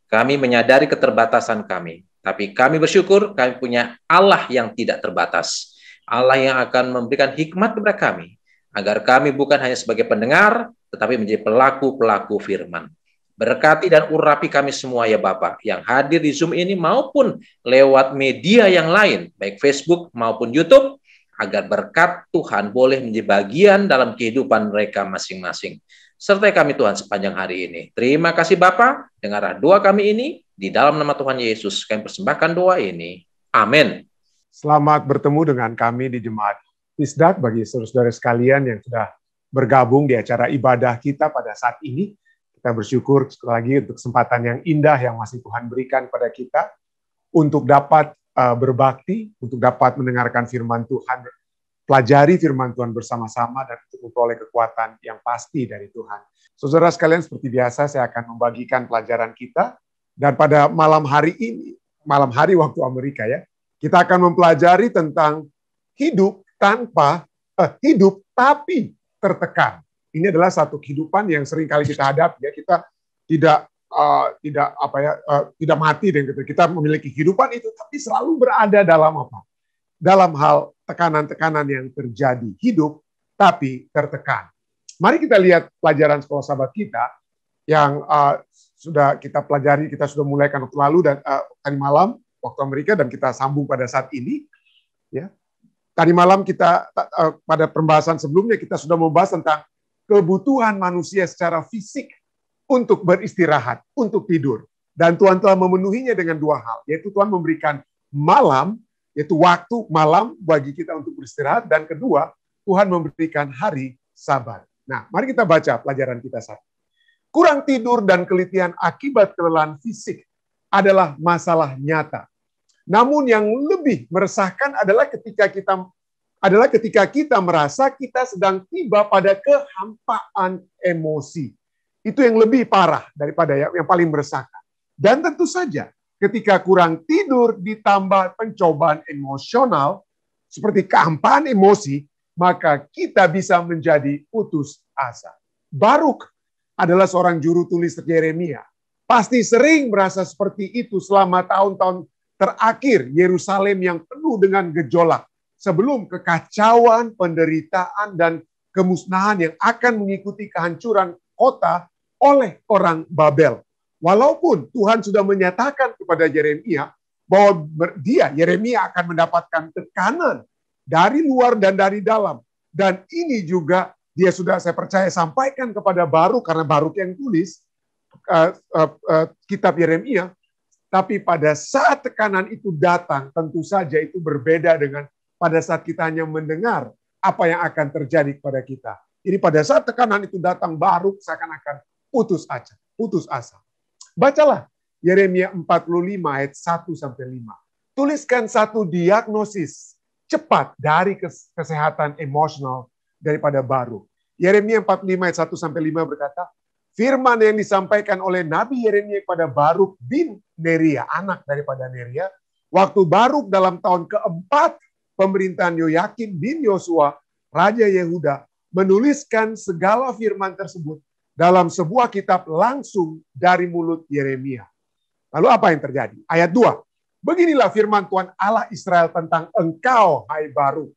Kami menyadari keterbatasan kami, tapi kami bersyukur kami punya Allah yang tidak terbatas. Allah yang akan memberikan hikmat kepada kami, agar kami bukan hanya sebagai pendengar, tetapi menjadi pelaku-pelaku firman. Berkati dan urapi kami semua ya Bapak, yang hadir di Zoom ini maupun lewat media yang lain, baik Facebook maupun YouTube. agar berkat Tuhan boleh menjadi bagian dalam kehidupan mereka masing-masing. Sertai kami Tuhan sepanjang hari ini. Terima kasih Bapa, dengarlah doa kami ini, di dalam nama Tuhan Yesus kami persembahkan doa ini. Amin. Selamat bertemu dengan kami di Jemaat Fisdak bagi saudara-saudara sekalian yang sudah bergabung di acara ibadah kita pada saat ini. Kita bersyukur sekali lagi untuk kesempatan yang indah yang masih Tuhan berikan pada kita untuk dapat berbakti, untuk dapat mendengarkan firman Tuhan, pelajari firman Tuhan bersama-sama, dan untuk memperoleh kekuatan yang pasti dari Tuhan. Saudara sekalian, seperti biasa saya akan membagikan pelajaran kita, dan pada malam hari ini, malam hari waktu Amerika ya, kita akan mempelajari tentang hidup tapi tertekan. Ini adalah satu kehidupan yang sering kali kita hadapi ya. Kita tidak mati dan kita memiliki kehidupan itu, tapi selalu berada dalam apa? Dalam hal tekanan-tekanan yang terjadi, hidup tapi tertekan. Mari kita lihat pelajaran sekolah sahabat kita yang sudah kita pelajari, kita sudah mulai waktu lalu dan tadi malam waktu Amerika, dan kita sambung pada saat ini. Ya, tadi malam kita pada pembahasan sebelumnya kita sudah membahas tentang kebutuhan manusia secara fisik untuk beristirahat, untuk tidur. Dan Tuhan telah memenuhinya dengan dua hal, yaitu Tuhan memberikan malam, yaitu waktu malam bagi kita untuk beristirahat, dan kedua, Tuhan memberikan hari Sabat. Nah, mari kita baca pelajaran kita saat ini. Kurang tidur dan keletihan akibat kelelahan fisik adalah masalah nyata. Namun yang lebih meresahkan adalah ketika kita merasa kita sedang tiba pada kehampaan emosi. Itu yang lebih parah daripada yang paling meresahkan. Dan tentu saja ketika kurang tidur ditambah pencobaan emosional seperti kehampaan emosi, maka kita bisa menjadi putus asa. Baruk adalah seorang juru tulis Yeremia. Pasti sering merasa seperti itu selama tahun-tahun terakhir Yerusalem yang penuh dengan gejolak. Sebelum kekacauan, penderitaan, dan kemusnahan yang akan mengikuti kehancuran kota oleh orang Babel. Walaupun Tuhan sudah menyatakan kepada Yeremia bahwa Yeremia akan mendapatkan tekanan dari luar dan dari dalam. Dan ini juga saya percaya sampaikan kepada Baruk, karena Baruk yang tulis kitab Yeremia. Tapi pada saat tekanan itu datang, tentu saja itu berbeda dengan pada saat kita hanya mendengar apa yang akan terjadi kepada kita. Jadi pada saat tekanan itu datang, Baruk seakan-akan putus asa. Bacalah Yeremia 45 ayat 1-5. Tuliskan satu diagnosis cepat dari kesehatan emosional daripada Baruk. Yeremia 45 ayat 1-5 berkata, firman yang disampaikan oleh Nabi Yeremia kepada Baruk bin Neria, anak daripada Neria, waktu Baruk dalam tahun keempat pemerintahan Yoyakim bin Yosua, Raja Yehuda, menuliskan segala firman tersebut dalam sebuah kitab langsung dari mulut Yeremia. Lalu apa yang terjadi? Ayat 2. Beginilah firman Tuhan Allah Israel tentang engkau, hai Baruk.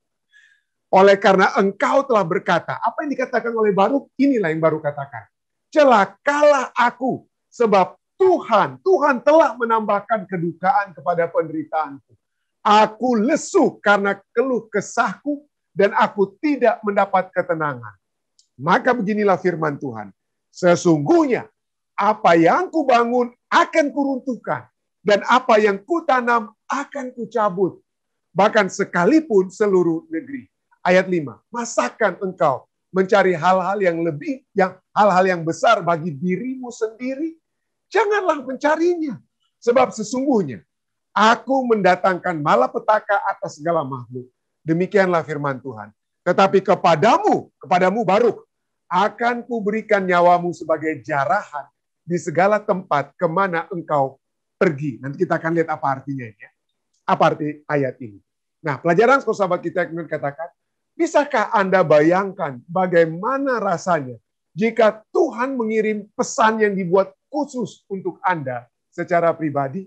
Oleh karena engkau telah berkata, apa yang dikatakan oleh Baruk? Inilah yang Baruk katakan. Celakalah aku, sebab Tuhan telah menambahkan kedukaan kepada penderitaanku. Aku lesu karena keluh kesahku, dan aku tidak mendapat ketenangan. Maka beginilah firman Tuhan. Sesungguhnya apa yang kubangun akan kuruntuhkan, dan apa yang kutanam akan kucabut, bahkan sekalipun seluruh negeri. Ayat 5. Masakan engkau mencari hal-hal yang besar bagi dirimu sendiri? Janganlah mencarinya, sebab sesungguhnya aku mendatangkan malapetaka atas segala makhluk. Demikianlah firman Tuhan. Tetapi kepadamu Baruk, akan kuberikan nyawamu sebagai jarahan di segala tempat kemana engkau pergi. Nanti kita akan lihat apa artinya ya. Apa arti ayat ini? Nah, pelajaran sahabat kita yang katakan, bisakah Anda bayangkan bagaimana rasanya jika Tuhan mengirim pesan yang dibuat khusus untuk Anda secara pribadi?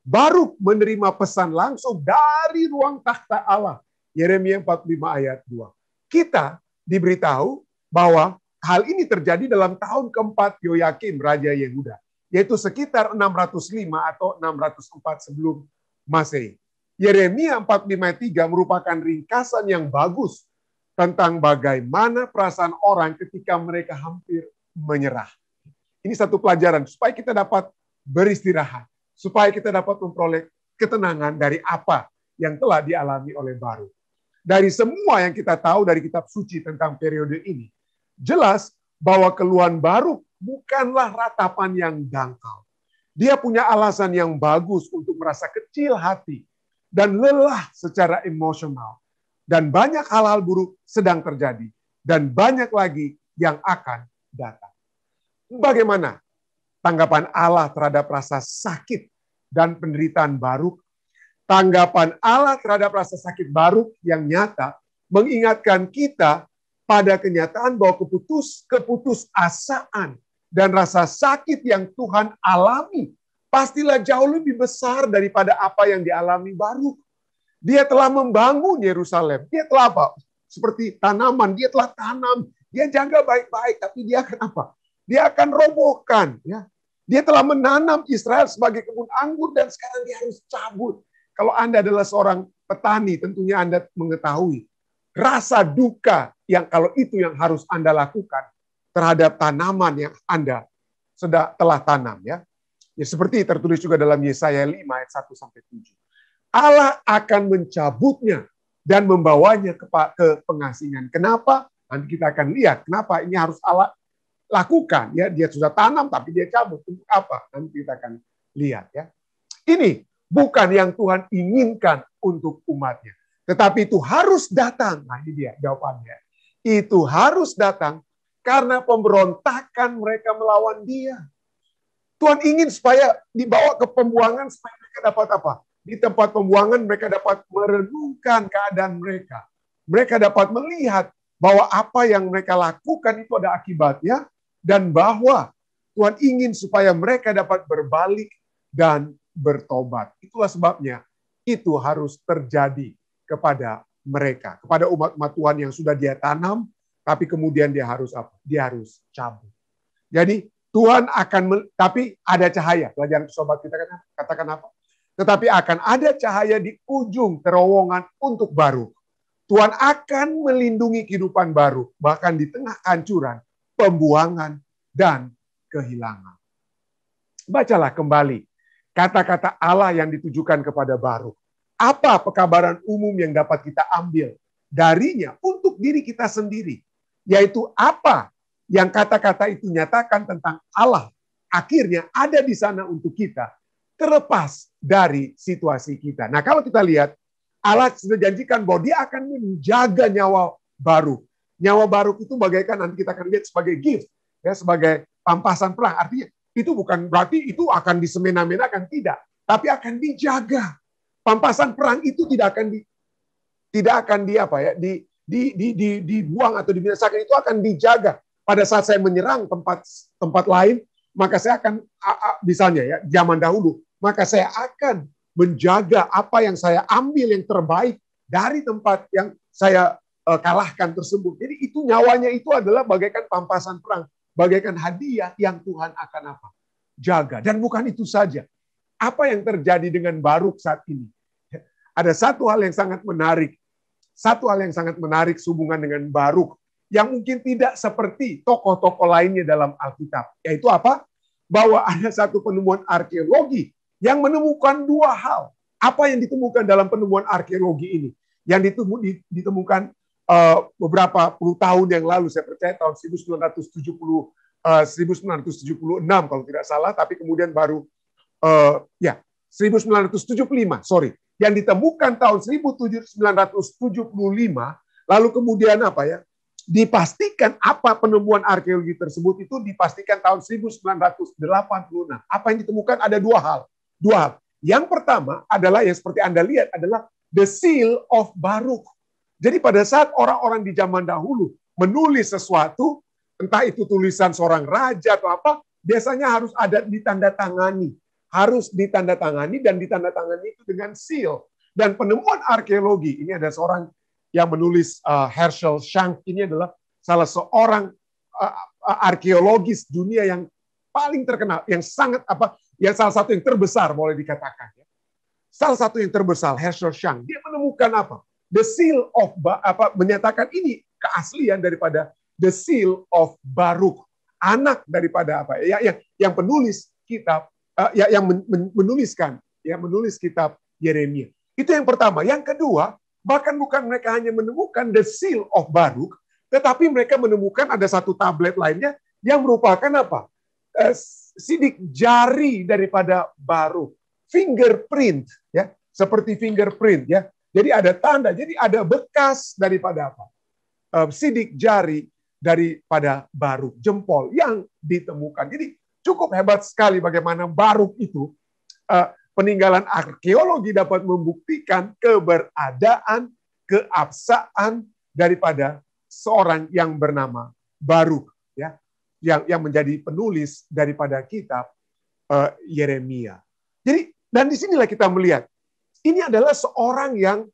Baruk menerima pesan langsung dari ruang takhta Allah. Yeremia 45 ayat 2. Kita diberitahu bahwa hal ini terjadi dalam tahun keempat Yoyakim, Raja Yehuda, yaitu sekitar 605 atau 604 sebelum Masehi. Yeremia 45:3 merupakan ringkasan yang bagus tentang bagaimana perasaan orang ketika mereka hampir menyerah. Ini satu pelajaran supaya kita dapat beristirahat, supaya kita dapat memperoleh ketenangan dari apa yang telah dialami oleh Baruk. Dari semua yang kita tahu dari kitab suci tentang periode ini, jelas bahwa keluhan Baruk bukanlah ratapan yang dangkal. Dia punya alasan yang bagus untuk merasa kecil hati dan lelah secara emosional. Dan banyak hal-hal buruk sedang terjadi. Dan banyak lagi yang akan datang. Bagaimana tanggapan Allah terhadap rasa sakit dan penderitaan Baruk? Tanggapan Allah terhadap rasa sakit Baruk yang nyata mengingatkan kita pada kenyataan bahwa keputusasaan dan rasa sakit yang Tuhan alami pastilah jauh lebih besar daripada apa yang dialami Baruk. Dia telah membangun Yerusalem. Dia telah apa? Seperti tanaman, dia telah tanam, dia jaga baik-baik, tapi dia akan apa? Dia akan robohkan. Ya. Dia telah menanam Israel sebagai kebun anggur dan sekarang dia harus cabut. Kalau Anda adalah seorang petani, tentunya Anda mengetahui rasa duka yang kalau itu yang harus Anda lakukan terhadap tanaman yang Anda telah tanam. Ya, seperti tertulis juga dalam Yesaya 5 ayat 1-7. Allah akan mencabutnya dan membawanya ke pengasingan. Kenapa? Nanti kita akan lihat kenapa ini harus Allah lakukan. Ya, dia sudah tanam tapi dia cabut. Untuk apa? Nanti kita akan lihat. Ya, ini bukan yang Tuhan inginkan untuk umatnya. Tetapi itu harus datang. Nah, ini dia jawabannya. Itu harus datang karena pemberontakan mereka melawan dia. Tuhan ingin supaya dibawa ke pembuangan supaya mereka dapat apa? Di tempat pembuangan mereka dapat merenungkan keadaan mereka. Mereka dapat melihat bahwa apa yang mereka lakukan itu ada akibatnya dan bahwa Tuhan ingin supaya mereka dapat berbalik dan bertobat. Itulah sebabnya itu harus terjadi kepada mereka, kepada umat-umat Tuhan yang sudah dia tanam, tapi kemudian dia harus apa? Dia harus cabut. Jadi Tuhan akan, tapi ada cahaya. Pelajaran sobat kita katakan apa? Tetapi akan ada cahaya di ujung terowongan untuk Baruk. Tuhan akan melindungi kehidupan Baruk, bahkan di tengah kehancuran, pembuangan, dan kehilangan. Bacalah kembali kata-kata Allah yang ditujukan kepada Baruk. Apa pekabaran umum yang dapat kita ambil darinya untuk diri kita sendiri? Yaitu apa yang kata-kata itu nyatakan tentang Allah akhirnya ada di sana untuk kita, terlepas dari situasi kita. Nah, kalau kita lihat, Allah sudah janjikan bahwa dia akan menjaga nyawa Baruk. Nyawa Baruk itu bagaikan nanti kita akan lihat sebagai gift, ya, sebagai pampasan perang. Artinya itu bukan berarti itu akan disemena-menakan, tidak, tapi akan dijaga. Pampasan perang itu tidak akan dibuang atau dibinasakan, itu akan dijaga. Pada saat saya menyerang tempat lain, maka saya akan misalnya ya zaman dahulu, maka saya akan menjaga apa yang saya ambil yang terbaik dari tempat yang saya kalahkan tersebut. Jadi itu nyawanya itu adalah bagaikan pampasan perang, bagaikan hadiah yang Tuhan akan apa? Jaga. Dan bukan itu saja. Apa yang terjadi dengan Baruk saat ini? Ada satu hal yang sangat menarik. Satu hal yang sangat menarik sehubungan dengan Baruk yang mungkin tidak seperti tokoh-tokoh lainnya dalam Alkitab. Yaitu apa? Bahwa ada satu penemuan arkeologi yang menemukan dua hal. Apa yang ditemukan dalam penemuan arkeologi ini? Yang ditemukan beberapa puluh tahun yang lalu, saya percaya tahun 1976 kalau tidak salah, tapi kemudian baru 1975, sorry. Yang ditemukan tahun 1975, lalu kemudian apa ya? Dipastikan apa penemuan arkeologi tersebut itu dipastikan tahun 1986. Apa yang ditemukan ada dua hal. Yang pertama adalah yang seperti Anda lihat adalah the seal of Baruk. Jadi pada saat orang-orang di zaman dahulu menulis sesuatu, entah itu tulisan seorang raja atau apa, biasanya harus ada ditandatangani. Harus ditandatangani dan ditandatangani itu dengan seal. Dan penemuan arkeologi, ini ada seorang yang menulis Herschel Shank, ini adalah salah seorang arkeologis dunia yang paling terkenal, yang sangat yang salah satu yang terbesar boleh dikatakan. salah satu yang terbesar, Herschel Chang, dia menemukan apa? The seal of menyatakan ini keaslian daripada the seal of Baruk, anak daripada apa? Yang penulis kitab yang menulis kitab Yeremia. Itu yang pertama. Yang kedua, bahkan bukan mereka hanya menemukan the seal of Baruk, tetapi mereka menemukan ada satu tablet lainnya yang merupakan apa? Sidik jari daripada Baruk, fingerprint, ya, seperti fingerprint, ya. Jadi ada tanda, jadi ada bekas daripada apa? Sidik jari daripada Baruk, jempol yang ditemukan. Jadi cukup hebat sekali bagaimana Baruk itu peninggalan arkeologi dapat membuktikan keberadaan, keabsahan daripada seorang yang bernama Baruk, ya, yang menjadi penulis daripada kitab Yeremia. Jadi dan disinilah kita melihat ini adalah seorang yang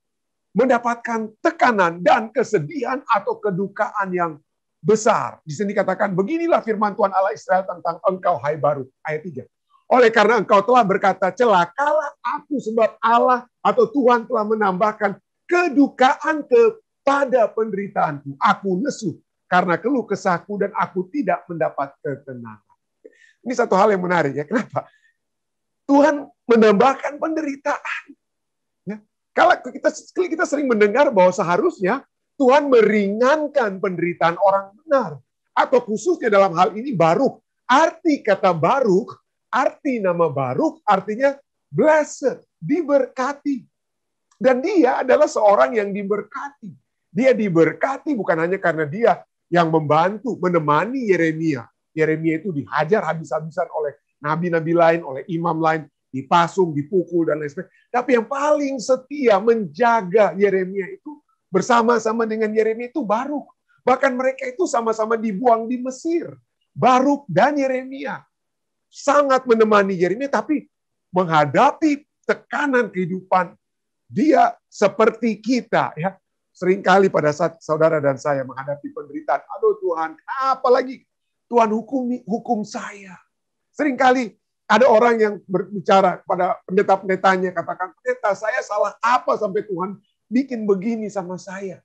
mendapatkan tekanan dan kesedihan atau kedukaan yang besar. Di sini dikatakan, beginilah firman Tuhan Allah Israel tentang engkau, hai Baruk. Ayat 3. Oleh karena engkau telah berkata, celakalah aku sebab Allah atau Tuhan telah menambahkan kedukaan kepada penderitaanku. Aku lesu karena keluh kesahku dan aku tidak mendapat ketenangan. Ini satu hal yang menarik, ya. Kenapa? Tuhan menambahkan penderitaan. Kalau kita sering mendengar bahwa seharusnya Tuhan meringankan penderitaan orang benar. Atau khususnya dalam hal ini Baruk. Arti kata Baruk, arti nama Baruk artinya blessed, diberkati. Dan dia adalah seorang yang diberkati. Dia diberkati bukan hanya karena dia yang membantu, menemani Yeremia. Yeremia itu dihajar habis-habisan oleh nabi-nabi lain, oleh imam lain, dipasung, dipukul, dan lain sebagainya. Tapi yang paling setia menjaga Yeremia itu bersama-sama dengan Yeremia itu Baruk. Bahkan mereka itu sama-sama dibuang di Mesir. Baruk dan Yeremia sangat menemani Yeremia, tapi menghadapi tekanan kehidupan dia seperti kita, ya. Seringkali pada saat saudara dan saya menghadapi penderitaan, aduh Tuhan, apalagi Tuhan hukum saya. Seringkali ada orang yang berbicara pada pendeta-pendetanya, katakan, pendeta, saya salah apa sampai Tuhan bikin begini sama saya?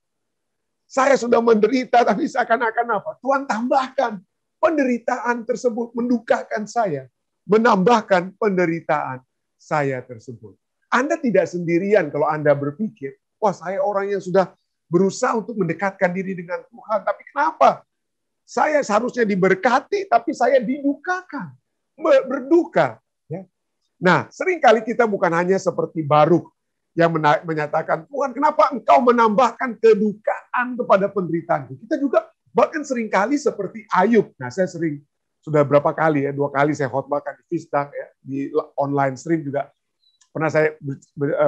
Saya sudah menderita, tapi seakan-akan apa? Tuhan tambahkan penderitaan tersebut, mendukakan saya, menambahkan penderitaan saya tersebut. Anda tidak sendirian kalau Anda berpikir, wah saya orang yang sudah berusaha untuk mendekatkan diri dengan Tuhan, tapi kenapa? Saya seharusnya diberkati, tapi saya didukakan. Berduka. Ya. Nah, seringkali kita bukan hanya seperti Baruk yang menyatakan, Tuhan, kenapa engkau menambahkan kedukaan kepada penderitaanku? Kita juga bahkan seringkali seperti Ayub. Nah, saya sering, sudah berapa kali ya, 2 kali saya khotbahkan di Fisdaq, ya, di online stream juga. Pernah saya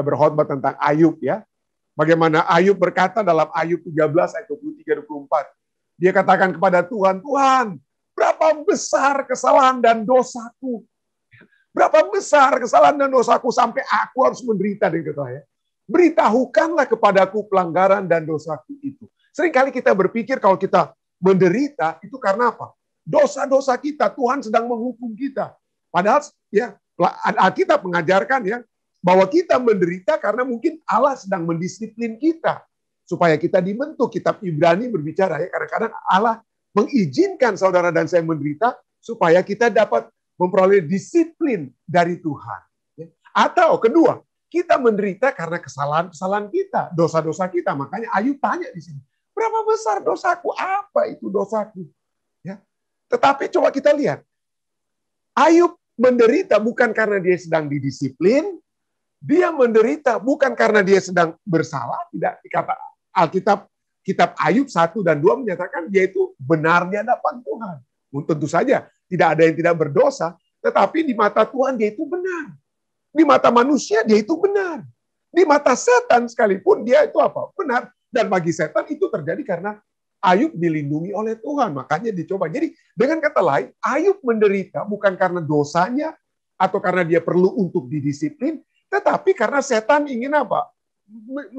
berkhotbah tentang Ayub, ya. Bagaimana Ayub berkata dalam Ayub 13 ayat 23-24. Dia katakan kepada Tuhan, Tuhan, berapa besar kesalahan dan dosaku. Berapa besar kesalahan dan dosaku sampai aku harus menderita. Ya. Beritahukanlah kepadaku pelanggaran dan dosaku itu. Seringkali kita berpikir kalau kita menderita itu karena apa? Dosa-dosa kita, Tuhan sedang menghukum kita. Padahal ya Alkitab mengajarkan ya bahwa kita menderita karena mungkin Allah sedang mendisiplin kita supaya kita dibentuk. Kitab Ibrani berbicara ya kadang-kadang Allah mengizinkan saudara dan saya menderita supaya kita dapat memperoleh disiplin dari Tuhan. Atau kedua, kita menderita karena kesalahan-kesalahan kita, dosa-dosa kita. Makanya Ayub tanya di sini, berapa besar dosaku? Apa itu dosaku? Ya. Tetapi coba kita lihat, Ayub menderita bukan karena dia sedang didisiplin, dia menderita bukan karena dia sedang bersalah. Tidak dikata Alkitab. Kitab Ayub 1 dan 2 menyatakan dia itu benar di hadapan Tuhan. Tentu saja tidak ada yang tidak berdosa, tetapi di mata Tuhan dia itu benar. Di mata manusia dia itu benar. Di mata setan sekalipun dia itu apa? Benar. Dan bagi setan itu terjadi karena Ayub dilindungi oleh Tuhan. Makanya dicoba. Jadi dengan kata lain, Ayub menderita bukan karena dosanya atau karena dia perlu untuk didisiplin, tetapi karena setan ingin apa?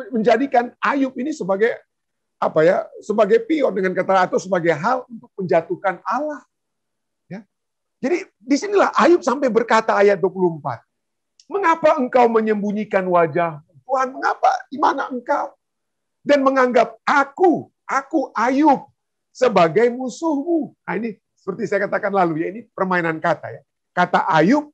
Menjadikan Ayub ini sebagai apa ya, sebagai pion dengan kata atau sebagai hal untuk menjatuhkan Allah. Ya. Jadi disinilah Ayub sampai berkata ayat 24. Mengapa engkau menyembunyikan wajah? Tuhan, mengapa? Di mana engkau? Dan menganggap aku Ayub sebagai musuhmu. Nah, ini seperti saya katakan lalu ya, ini permainan kata ya. Kata Ayub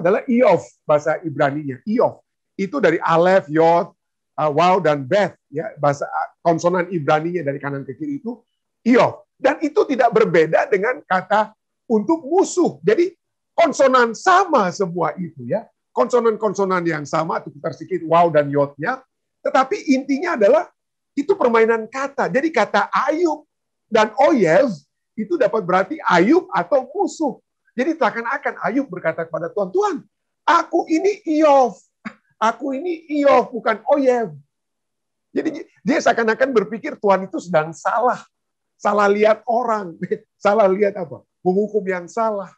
adalah Iyov, bahasa Ibraninya. Iyov. Itu dari Aleph, Yod, Waw, dan Beth. Ya, bahasa konsonan Ibraninya dari kanan ke kiri itu Iyov. Dan itu tidak berbeda dengan kata untuk musuh. Jadi konsonan sama semua itu ya. Konsonan-konsonan yang sama, tukar sedikit Waw dan Yodnya. Tetapi intinya adalah itu permainan kata. Jadi kata Ayub dan Oyev itu dapat berarti Ayub atau musuh. Jadi seakan-akan Ayub berkata kepada Tuhan, Tuhan, aku ini Iyov. Aku ini Iyov, bukan Oyev. Jadi dia seakan-akan berpikir Tuhan itu sedang salah. Salah lihat orang. Salah lihat apa? Menghukum yang salah.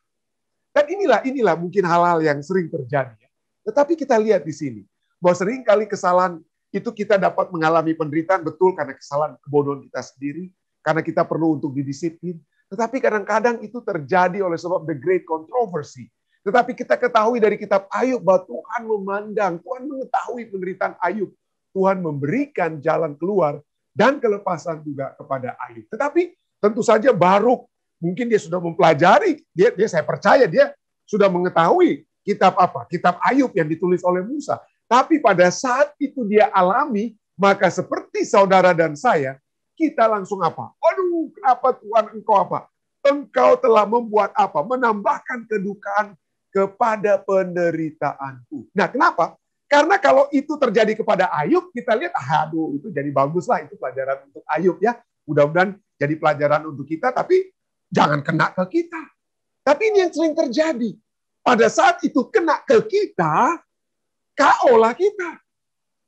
Dan inilah mungkin hal-hal yang sering terjadi. Tetapi kita lihat di sini, bahwa sering kali kesalahan itu kita dapat mengalami penderitaan, betul, karena kesalahan kebodohan kita sendiri, karena kita perlu untuk didisiplin. Tetapi kadang-kadang itu terjadi oleh sebab the great controversy. Tetapi kita ketahui dari kitab Ayub bahwa Tuhan memandang, Tuhan mengetahui penderitaan Ayub. Tuhan memberikan jalan keluar dan kelepasan juga kepada Ayub. Tetapi tentu saja Baruk, mungkin dia sudah mempelajari, saya percaya dia sudah mengetahui kitab apa? Kitab Ayub yang ditulis oleh Musa. Tapi pada saat itu dia alami, maka seperti saudara dan saya, kita langsung apa? Aduh, kenapa Tuhan engkau apa? Engkau telah membuat apa? Menambahkan kedukaan kepada penderitaanku. Nah, kenapa? Karena kalau itu terjadi kepada Ayub, kita lihat, aduh, itu jadi baguslah, itu pelajaran untuk Ayub ya. Mudah-mudahan jadi pelajaran untuk kita, tapi jangan kena ke kita. Tapi ini yang sering terjadi. Pada saat itu kena ke kita, KO lah kita.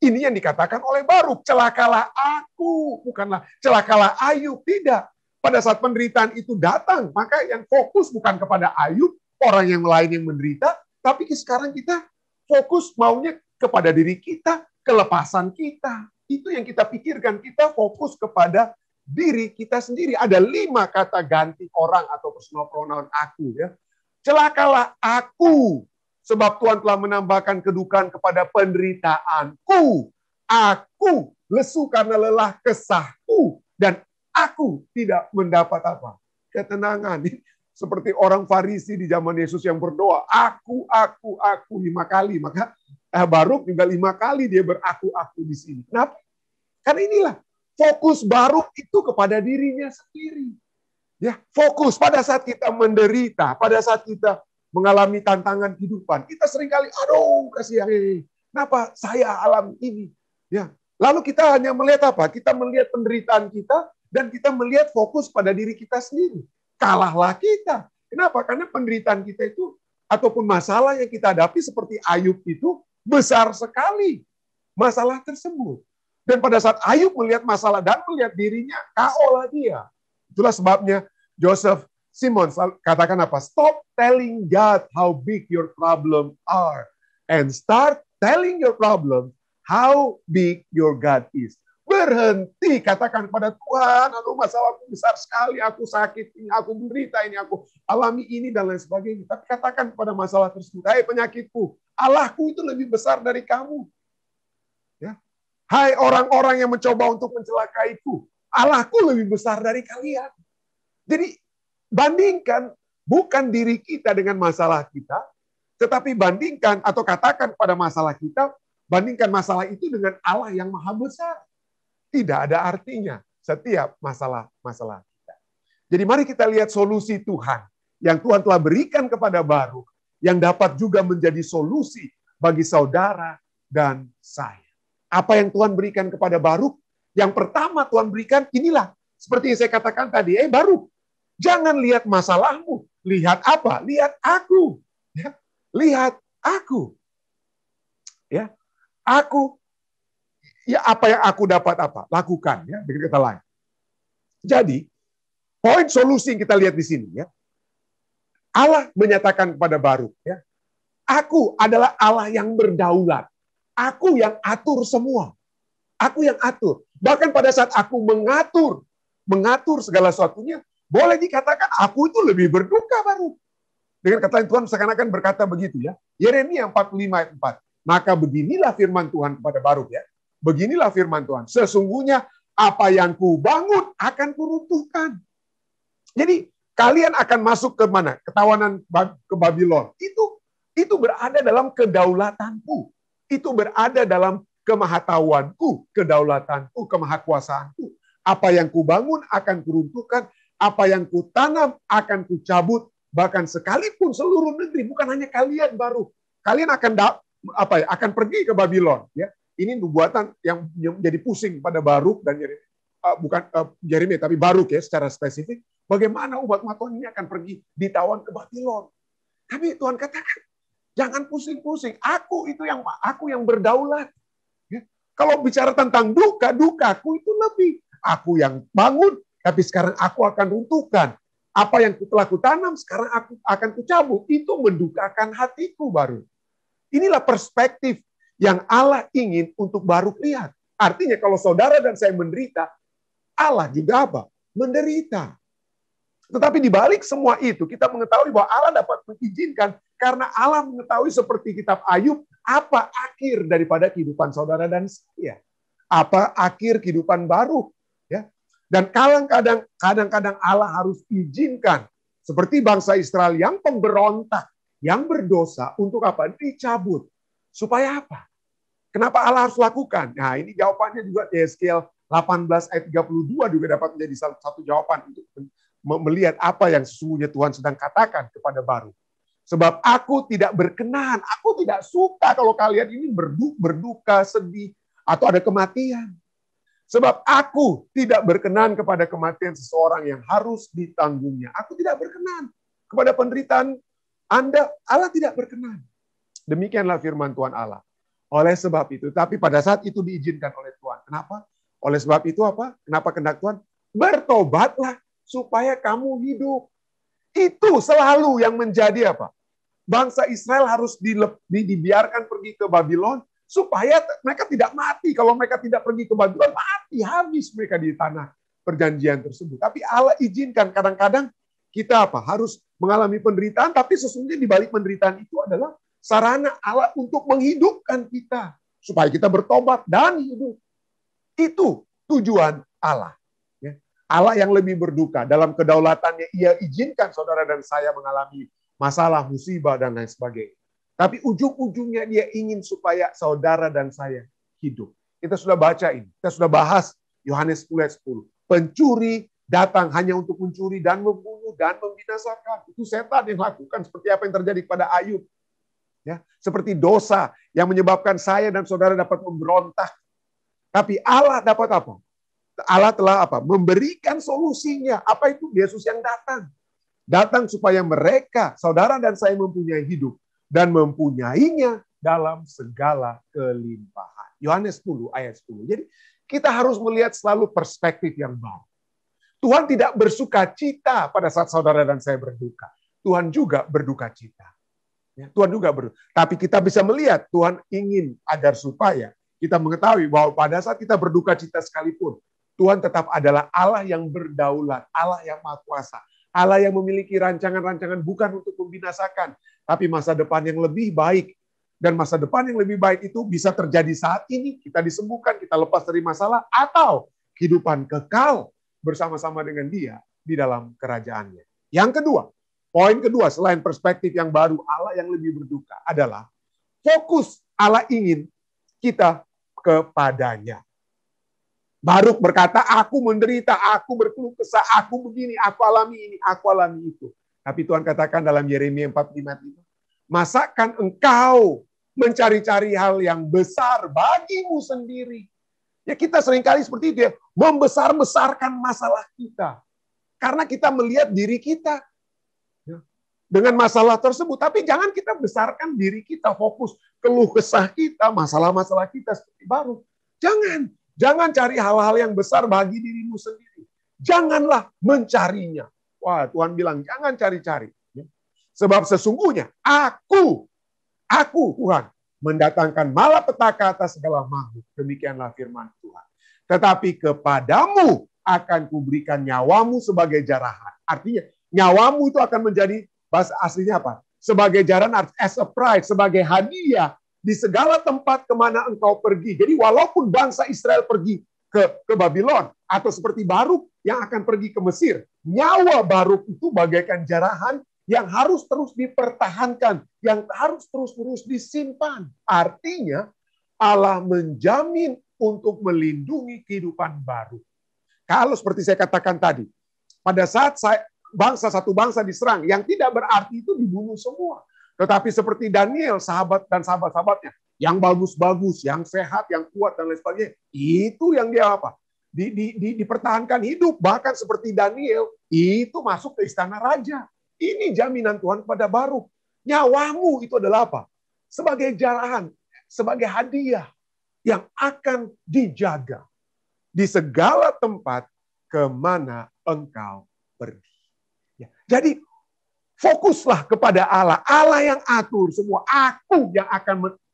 Ini yang dikatakan oleh Baruk. Celakalah aku. Bukanlah celakalah Ayub. Tidak. Pada saat penderitaan itu datang, maka yang fokus bukan kepada Ayub, orang yang lain yang menderita, tapi sekarang kita fokus maunya kepada diri kita, kelepasan kita. Itu yang kita pikirkan. Kita fokus kepada diri kita sendiri. Ada 5 kata ganti orang atau personal pronoun aku. Ya. Celakalah aku. Sebab Tuhan telah menambahkan kedukaan kepada penderitaanku. Aku lesu karena lelah kesahku. Dan aku tidak mendapat apa? Ketenangan. Seperti orang Farisi di zaman Yesus yang berdoa. Aku 5 kali. Maka Baruk juga 5 kali dia beraku di sini. Kenapa? Karena inilah. Fokus Baruk itu kepada dirinya sendiri. Ya, fokus pada saat kita menderita. Pada saat kita mengalami tantangan kehidupan. Kita seringkali, aduh, kasihan ini. Kenapa saya alami ini? Ya. Lalu kita hanya melihat apa? Kita melihat penderitaan kita dan kita melihat fokus pada diri kita sendiri. Kalahlah kita. Kenapa? Karena penderitaan kita itu ataupun masalah yang kita hadapi seperti Ayub itu besar sekali. Masalah tersebut. Dan pada saat Ayub melihat masalah dan melihat dirinya, KO lah dia. Itulah sebabnya Joseph Simmons katakan apa? Stop telling God how big your problem are and start telling your problem how big your God is. Berhenti katakan kepada Tuhan, aduh masalahku besar sekali, aku sakit, ini aku menderita, ini aku alami ini dan lain sebagainya. Tapi katakan kepada masalah tersebut, hai penyakitku, Allahku itu lebih besar dari kamu. Ya. Hai orang-orang yang mencoba untuk mencelakaiku, Allahku lebih besar dari kalian. Jadi bandingkan bukan diri kita dengan masalah kita, tetapi bandingkan atau katakan pada masalah kita, bandingkan masalah itu dengan Allah yang maha besar. Tidak ada artinya setiap masalah-masalah kita. Jadi mari kita lihat solusi Tuhan yang Tuhan telah berikan kepada Baruk, yang dapat juga menjadi solusi bagi saudara dan saya. Apa yang Tuhan berikan kepada Baruk? Yang pertama Tuhan berikan inilah, seperti yang saya katakan tadi, Baruk, jangan lihat masalahmu. Lihat apa? Lihat aku. Ya. Lihat aku. Ya. Aku. Ya, apa yang aku dapat apa? Lakukan. Ya. Dengan kata lain. Jadi, poin solusi yang kita lihat di sini. Ya. Allah menyatakan kepada Baruk. Ya. Aku adalah Allah yang berdaulat. Aku yang atur semua. Aku yang atur. Bahkan pada saat aku mengatur segala sesuatunya, boleh dikatakan aku itu lebih berduka Baruk. Dengan kata lain Tuhan seakan-akan berkata begitu ya. Yeremia 45 ayat 4. Maka beginilah firman Tuhan kepada Baruk ya. Beginilah firman Tuhan. Sesungguhnya apa yang kubangun akan kuruntuhkan. Jadi kalian akan masuk ke mana? Ketawanan ke Babylon. Itu berada dalam kedaulatanku. Itu berada dalam kemahatauanku, kedaulatanku, kemahakuasaanku. Apa yang kubangun akan kuruntuhkan, apa yang kutanam akan kucabut, bahkan sekalipun seluruh negeri, bukan hanya kalian baru. Kalian akan pergi ke Babylon, ya. Ini nubuatan yang menjadi pusing pada Baruk dan Yeremia, tapi Baruk ya secara spesifik. Bagaimana umat Tuhan ini akan pergi ditawan ke Babylon. Tapi Tuhan katakan, jangan pusing-pusing. Aku yang berdaulat. Ya. Kalau bicara tentang dukaku itu lebih. Aku yang bangun, tapi sekarang aku akan runtuhkan. Apa yang telah kutanam, sekarang aku akan kucabut. Itu mendukakan hatiku baru. Inilah perspektif yang Allah ingin untuk Baruk lihat. Artinya kalau saudara dan saya menderita, Allah juga apa? Menderita. Tetapi di balik semua itu, kita mengetahui bahwa Allah dapat mengizinkan karena Allah mengetahui seperti kitab Ayub, apa akhir daripada kehidupan saudara dan saya. Apa akhir kehidupan Baruk. Ya. Dan kadang-kadang Allah harus izinkan. Seperti bangsa Israel yang pemberontak, yang berdosa, untuk apa? Dicabut. Supaya apa? Kenapa Allah harus lakukan? Nah, ini jawabannya juga Yeskiel 18 ayat 32 juga dapat menjadi salah satu jawaban untuk melihat apa yang sesungguhnya Tuhan sedang katakan kepada Baruk. Sebab aku tidak berkenan, aku tidak suka kalau kalian ini berduka, sedih, atau ada kematian. Sebab aku tidak berkenan kepada kematian seseorang yang harus ditanggungnya. Aku tidak berkenan kepada penderitaan Anda, Allah tidak berkenan. Demikianlah firman Tuhan Allah. Oleh sebab itu, tapi pada saat itu diizinkan oleh Tuhan. Kenapa? Oleh sebab itu apa? Kenapa kehendak Tuhan? Bertobatlah supaya kamu hidup. Itu selalu yang menjadi apa? Bangsa Israel harus dibiarkan pergi ke Babylon supaya mereka tidak mati. Kalau mereka tidak pergi ke Babylon, mati, habis mereka di tanah perjanjian tersebut. Tapi Allah izinkan kadang-kadang kita apa? Harus mengalami penderitaan, tapi sesungguhnya di balik penderitaan itu adalah sarana Allah untuk menghidupkan kita supaya kita bertobat dan hidup. Itu tujuan Allah. Allah yang lebih berduka. Dalam kedaulatannya ia izinkan saudara dan saya mengalami masalah, musibah, dan lain sebagainya. Tapi ujung-ujungnya dia ingin supaya saudara dan saya hidup. Kita sudah baca ini. Kita sudah bahas Yohanes 10 ayat 10. Pencuri datang hanya untuk mencuri dan membunuh dan membinasakan. Itu setan yang lakukan seperti apa yang terjadi pada Ayub. Ya, seperti dosa yang menyebabkan saya dan saudara dapat memberontak. Tapi Allah dapat apa? Allah telah apa? Memberikan solusinya. Apa itu? Yesus yang datang. Datang supaya mereka, saudara dan saya mempunyai hidup. Dan mempunyainya dalam segala kelimpahan. Yohanes 10 ayat 10. Jadi kita harus melihat selalu perspektif yang baru. Tuhan tidak bersuka cita pada saat saudara dan saya berduka. Tuhan juga berduka cita. Ya, Tuhan juga berduka. Tapi kita bisa melihat Tuhan ingin agar supaya kita mengetahui bahwa pada saat kita berduka cita sekalipun, Tuhan tetap adalah Allah yang berdaulat, Allah yang maha kuasa, Allah yang memiliki rancangan-rancangan bukan untuk membinasakan, tapi masa depan yang lebih baik. Dan masa depan yang lebih baik itu bisa terjadi saat ini, kita disembuhkan, kita lepas dari masalah, atau kehidupan kekal bersama-sama dengan Dia di dalam kerajaannya. Yang kedua, poin kedua, selain perspektif yang baru, Allah yang lebih berduka adalah fokus Allah ingin kita kepadanya. Baruk berkata, aku menderita, aku berkeluh kesah, aku begini, aku alami ini, aku alami itu. Tapi Tuhan katakan dalam Yeremia 45, masakan engkau mencari-cari hal yang besar bagimu sendiri. Ya kita seringkali seperti itu ya, membesar-besarkan masalah kita. Karena kita melihat diri kita dengan masalah tersebut. Tapi jangan kita besarkan diri kita, fokus keluh kesah kita, masalah-masalah kita seperti Baruk. Jangan cari hal-hal yang besar bagi dirimu sendiri. Janganlah mencarinya. Wah, Tuhan bilang, jangan cari-cari. Sebab sesungguhnya aku Tuhan, mendatangkan malapetaka atas segala makhluk. Demikianlah firman Tuhan. Tetapi kepadamu akan kuberikan nyawamu sebagai jarahan. Artinya, nyawamu itu akan menjadi Bahasa aslinya apa? Sebagai jaran, as a prize, sebagai hadiah di segala tempat kemana engkau pergi. Jadi walaupun bangsa Israel pergi ke Babylon, atau seperti Baruk yang akan pergi ke Mesir, nyawa Baruk itu bagaikan jarahan yang harus terus dipertahankan, yang harus terus-terus disimpan. Artinya Allah menjamin untuk melindungi kehidupan Baruk. Kalau seperti saya katakan tadi, pada saat satu bangsa diserang, yang tidak berarti itu dibunuh semua. Tetapi seperti Daniel, sahabat dan sahabat-sahabatnya, yang bagus-bagus, yang sehat, yang kuat, dan lain sebagainya, itu yang dia apa? Dipertahankan hidup. Bahkan seperti Daniel, itu masuk ke istana raja. Ini jaminan Tuhan kepada Baruk. Nyawamu itu adalah apa? Sebagai jarahan, sebagai hadiah yang akan dijaga di segala tempat kemana engkau pergi. Ya. Jadi fokuslah kepada Allah. Allah yang atur semua.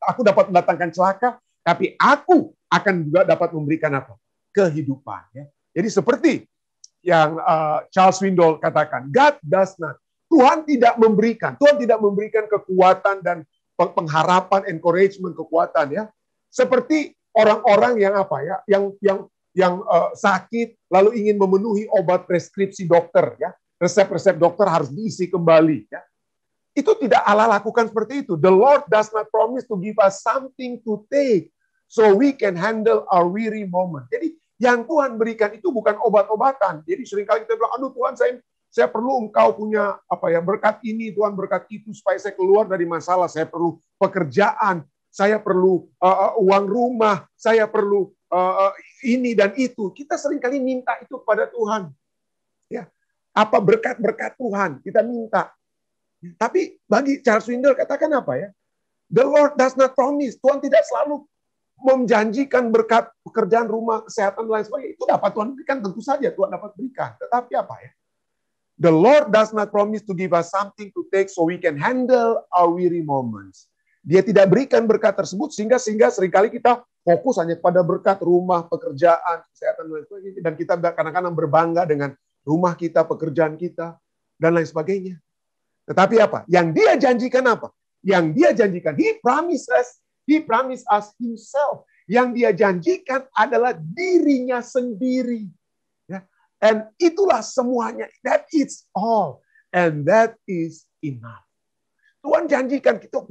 Aku dapat mendatangkan celaka, tapi aku akan juga dapat memberikan apa? Kehidupan. Ya. Jadi seperti yang Charles Swindoll katakan, God does not. Tuhan tidak memberikan kekuatan dan pengharapan, encouragement, kekuatan, ya. Seperti orang-orang yang apa ya, yang sakit lalu ingin memenuhi obat preskripsi dokter, ya. Resep-resep dokter harus diisi kembali, ya. Itu tidak Allah lakukan seperti itu. The Lord does not promise to give us something to take so we can handle our weary moment. Jadi yang Tuhan berikan itu bukan obat-obatan. Jadi seringkali kita bilang, aduh Tuhan, saya perlu engkau punya apa ya, berkat ini, Tuhan berkat itu supaya saya keluar dari masalah. Saya perlu pekerjaan, saya perlu uang rumah, saya perlu ini dan itu. Kita seringkali minta itu kepada Tuhan. Ya, apa berkat-berkat Tuhan kita minta. Tapi bagi Charles Swindoll katakan apa ya? The Lord does not promise. Tuhan tidak selalu menjanjikan berkat pekerjaan, rumah, kesehatan, dan lain sebagainya. Itu dapat Tuhan berikan, tentu saja Tuhan dapat berikan. Tetapi apa ya? The Lord does not promise to give us something to take so we can handle our weary moments. Dia tidak berikan berkat tersebut sehingga seringkali kita fokus hanya pada berkat rumah, pekerjaan, kesehatan, dan lain sebagainya. Dan kita kadang-kadang berbangga dengan rumah kita, pekerjaan kita, dan lain sebagainya. Tetapi apa? Yang dia janjikan apa? Yang dia janjikan, He promised us Himself. Yang dia janjikan adalah dirinya sendiri. Ya. And itulah semuanya. That is all. And that is enough. Tuhan janjikan kita,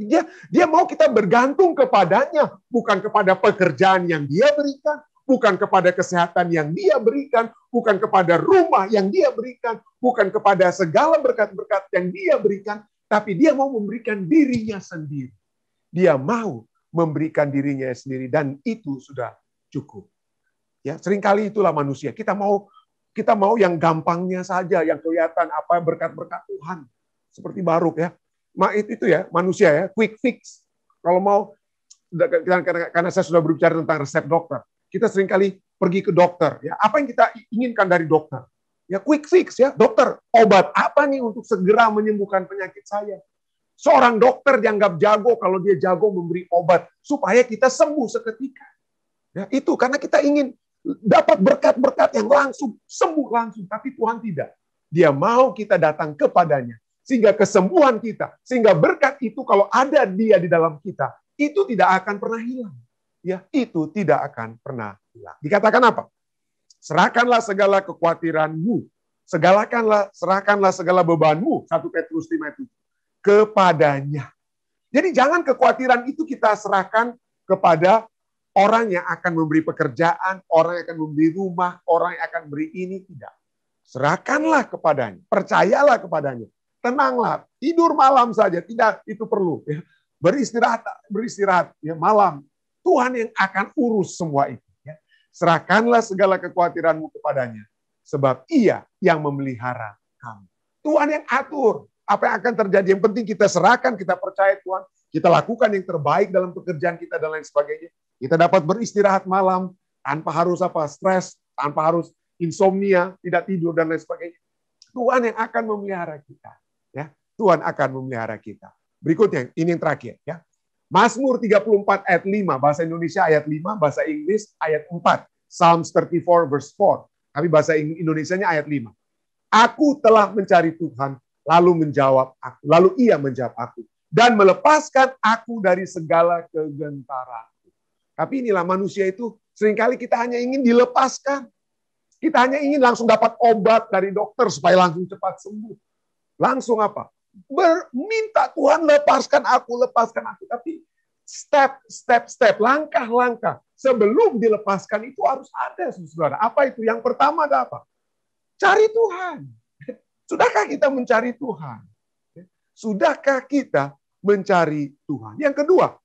dia mau kita bergantung kepadanya, bukan kepada pekerjaan yang dia berikan, bukan kepada kesehatan yang dia berikan, bukan kepada rumah yang dia berikan, bukan kepada segala berkat-berkat yang dia berikan, tapi dia mau memberikan dirinya sendiri. Dia mau memberikan dirinya sendiri, dan itu sudah cukup. Ya, seringkali itulah manusia. Kita mau yang gampangnya saja, yang kelihatan apa berkat-berkat Tuhan. Seperti Baruk, ya. Itu ya, manusia ya, quick fix. Kalau mau, karena saya sudah berbicara tentang resep dokter, kita seringkali pergi ke dokter. Ya, apa yang kita inginkan dari dokter? Ya, quick fix ya, dokter. Obat apa nih untuk segera menyembuhkan penyakit saya? Seorang dokter dianggap jago kalau dia jago memberi obat supaya kita sembuh seketika. Ya, itu karena kita ingin dapat berkat-berkat yang langsung, sembuh langsung. Tapi Tuhan tidak. Dia mau kita datang kepadanya. Sehingga kesembuhan kita, sehingga berkat itu kalau ada dia di dalam kita, itu tidak akan pernah hilang. Ya, itu tidak akan pernah hilang. Dikatakan apa? Serahkanlah segala kekhawatiranmu, serahkanlah segala bebanmu, 1 Petrus 5:7, kepadanya. Jadi jangan kekhawatiran itu kita serahkan kepada orang yang akan memberi pekerjaan, orang yang akan memberi rumah, orang yang akan beri ini, tidak. Serahkanlah kepadanya, percayalah kepadanya. Tenanglah, tidur malam saja, tidak itu perlu. Ya. Beristirahat ya, malam. Tuhan yang akan urus semua itu. Ya. Serahkanlah segala kekhawatiranmu kepadanya, sebab Ia yang memelihara kamu. Tuhan yang atur apa yang akan terjadi. Yang penting kita serahkan, kita percaya Tuhan, kita lakukan yang terbaik dalam pekerjaan kita dan lain sebagainya. Kita dapat beristirahat malam tanpa harus stres, tanpa harus insomnia, tidak tidur dan lain sebagainya. Tuhan yang akan memelihara kita. Ya, Tuhan akan memelihara kita. Berikutnya, ini yang terakhir. Ya. Mazmur 34 ayat 5, bahasa Indonesia ayat 5, bahasa Inggris ayat 4. Psalms 34 verse 4. Tapi bahasa Indonesianya ayat 5. Aku telah mencari Tuhan, lalu menjawab aku. Lalu ia menjawab aku. Dan melepaskan aku dari segala kegentaran. Tapi inilah manusia itu, seringkali kita hanya ingin dilepaskan. Kita hanya ingin langsung dapat obat dari dokter supaya langsung cepat sembuh. Langsung apa? Minta Tuhan lepaskan aku. Tapi step, langkah-langkah sebelum dilepaskan itu harus ada, saudara. Apa itu? Yang pertama ada apa? Cari Tuhan. Sudahkah kita mencari Tuhan? Sudahkah kita mencari Tuhan? Yang kedua,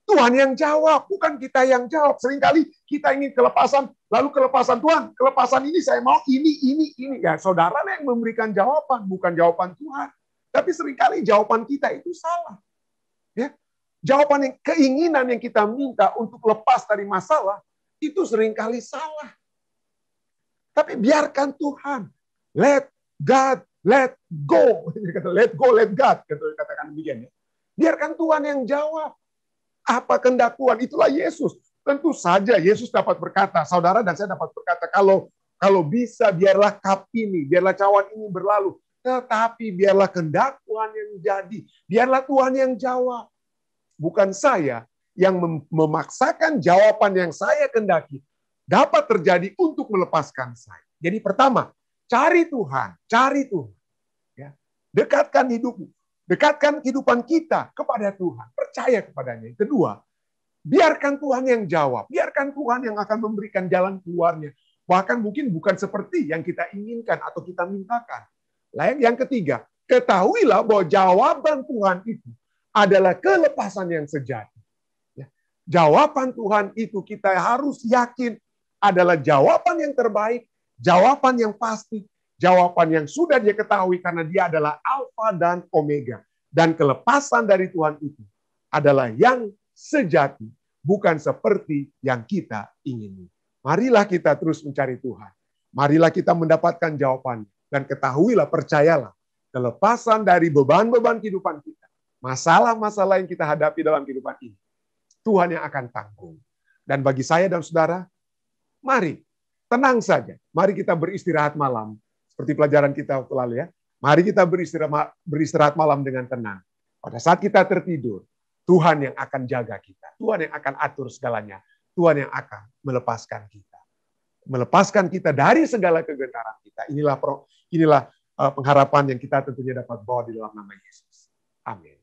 Tuhan yang jawab, bukan kita yang jawab. Seringkali kita ingin kelepasan, lalu kelepasan Tuhan, kelepasan ini saya mau ini. Ya, saudara yang memberikan jawaban, bukan jawaban Tuhan. Tapi seringkali jawaban kita itu salah. Ya, jawaban yang keinginan yang kita minta untuk lepas dari masalah, itu seringkali salah. Tapi biarkan Tuhan. Let God, let go. Let go, let God. Katakan demikian. Biarkan Tuhan yang jawab. Apa kehendak Tuhan? Itulah Yesus. Tentu saja Yesus dapat berkata, saudara dan saya dapat berkata, kalau bisa biarlah cup ini, biarlah cawan ini berlalu. Tetapi biarlah kehendak Tuhan yang jadi. Biarlah Tuhan yang jawab. Bukan saya yang memaksakan jawaban yang saya kehendaki dapat terjadi untuk melepaskan saya. Jadi pertama, cari Tuhan. Ya. Dekatkan hidupmu. Dekatkan kehidupan kita kepada Tuhan. Percaya kepadanya. Kedua, biarkan Tuhan yang jawab. Biarkan Tuhan yang akan memberikan jalan keluarnya. Bahkan mungkin bukan seperti yang kita inginkan atau kita mintakan. Yang ketiga, ketahuilah bahwa jawaban Tuhan itu adalah kelepasan yang sejati. Jawaban Tuhan itu kita harus yakin adalah jawaban yang terbaik, jawaban yang pasti, jawaban yang sudah dia ketahui karena dia adalah Alfa dan Omega. Dan kelepasan dari Tuhan itu adalah yang sejati, bukan seperti yang kita ingini. Marilah kita terus mencari Tuhan. Marilah kita mendapatkan jawaban. Dan ketahuilah, percayalah, kelepasan dari beban-beban kehidupan kita, masalah-masalah yang kita hadapi dalam kehidupan ini, Tuhan yang akan tanggung. Dan bagi saya dan saudara, mari tenang saja. Mari kita beristirahat malam. Seperti pelajaran kita waktu lalu ya. Mari kita beristirahat malam dengan tenang. Pada saat kita tertidur, Tuhan yang akan jaga kita. Tuhan yang akan atur segalanya. Tuhan yang akan melepaskan kita. Melepaskan kita dari segala kegentaran kita. Inilah pengharapan yang kita tentunya dapat bawa di dalam nama Yesus. Amin.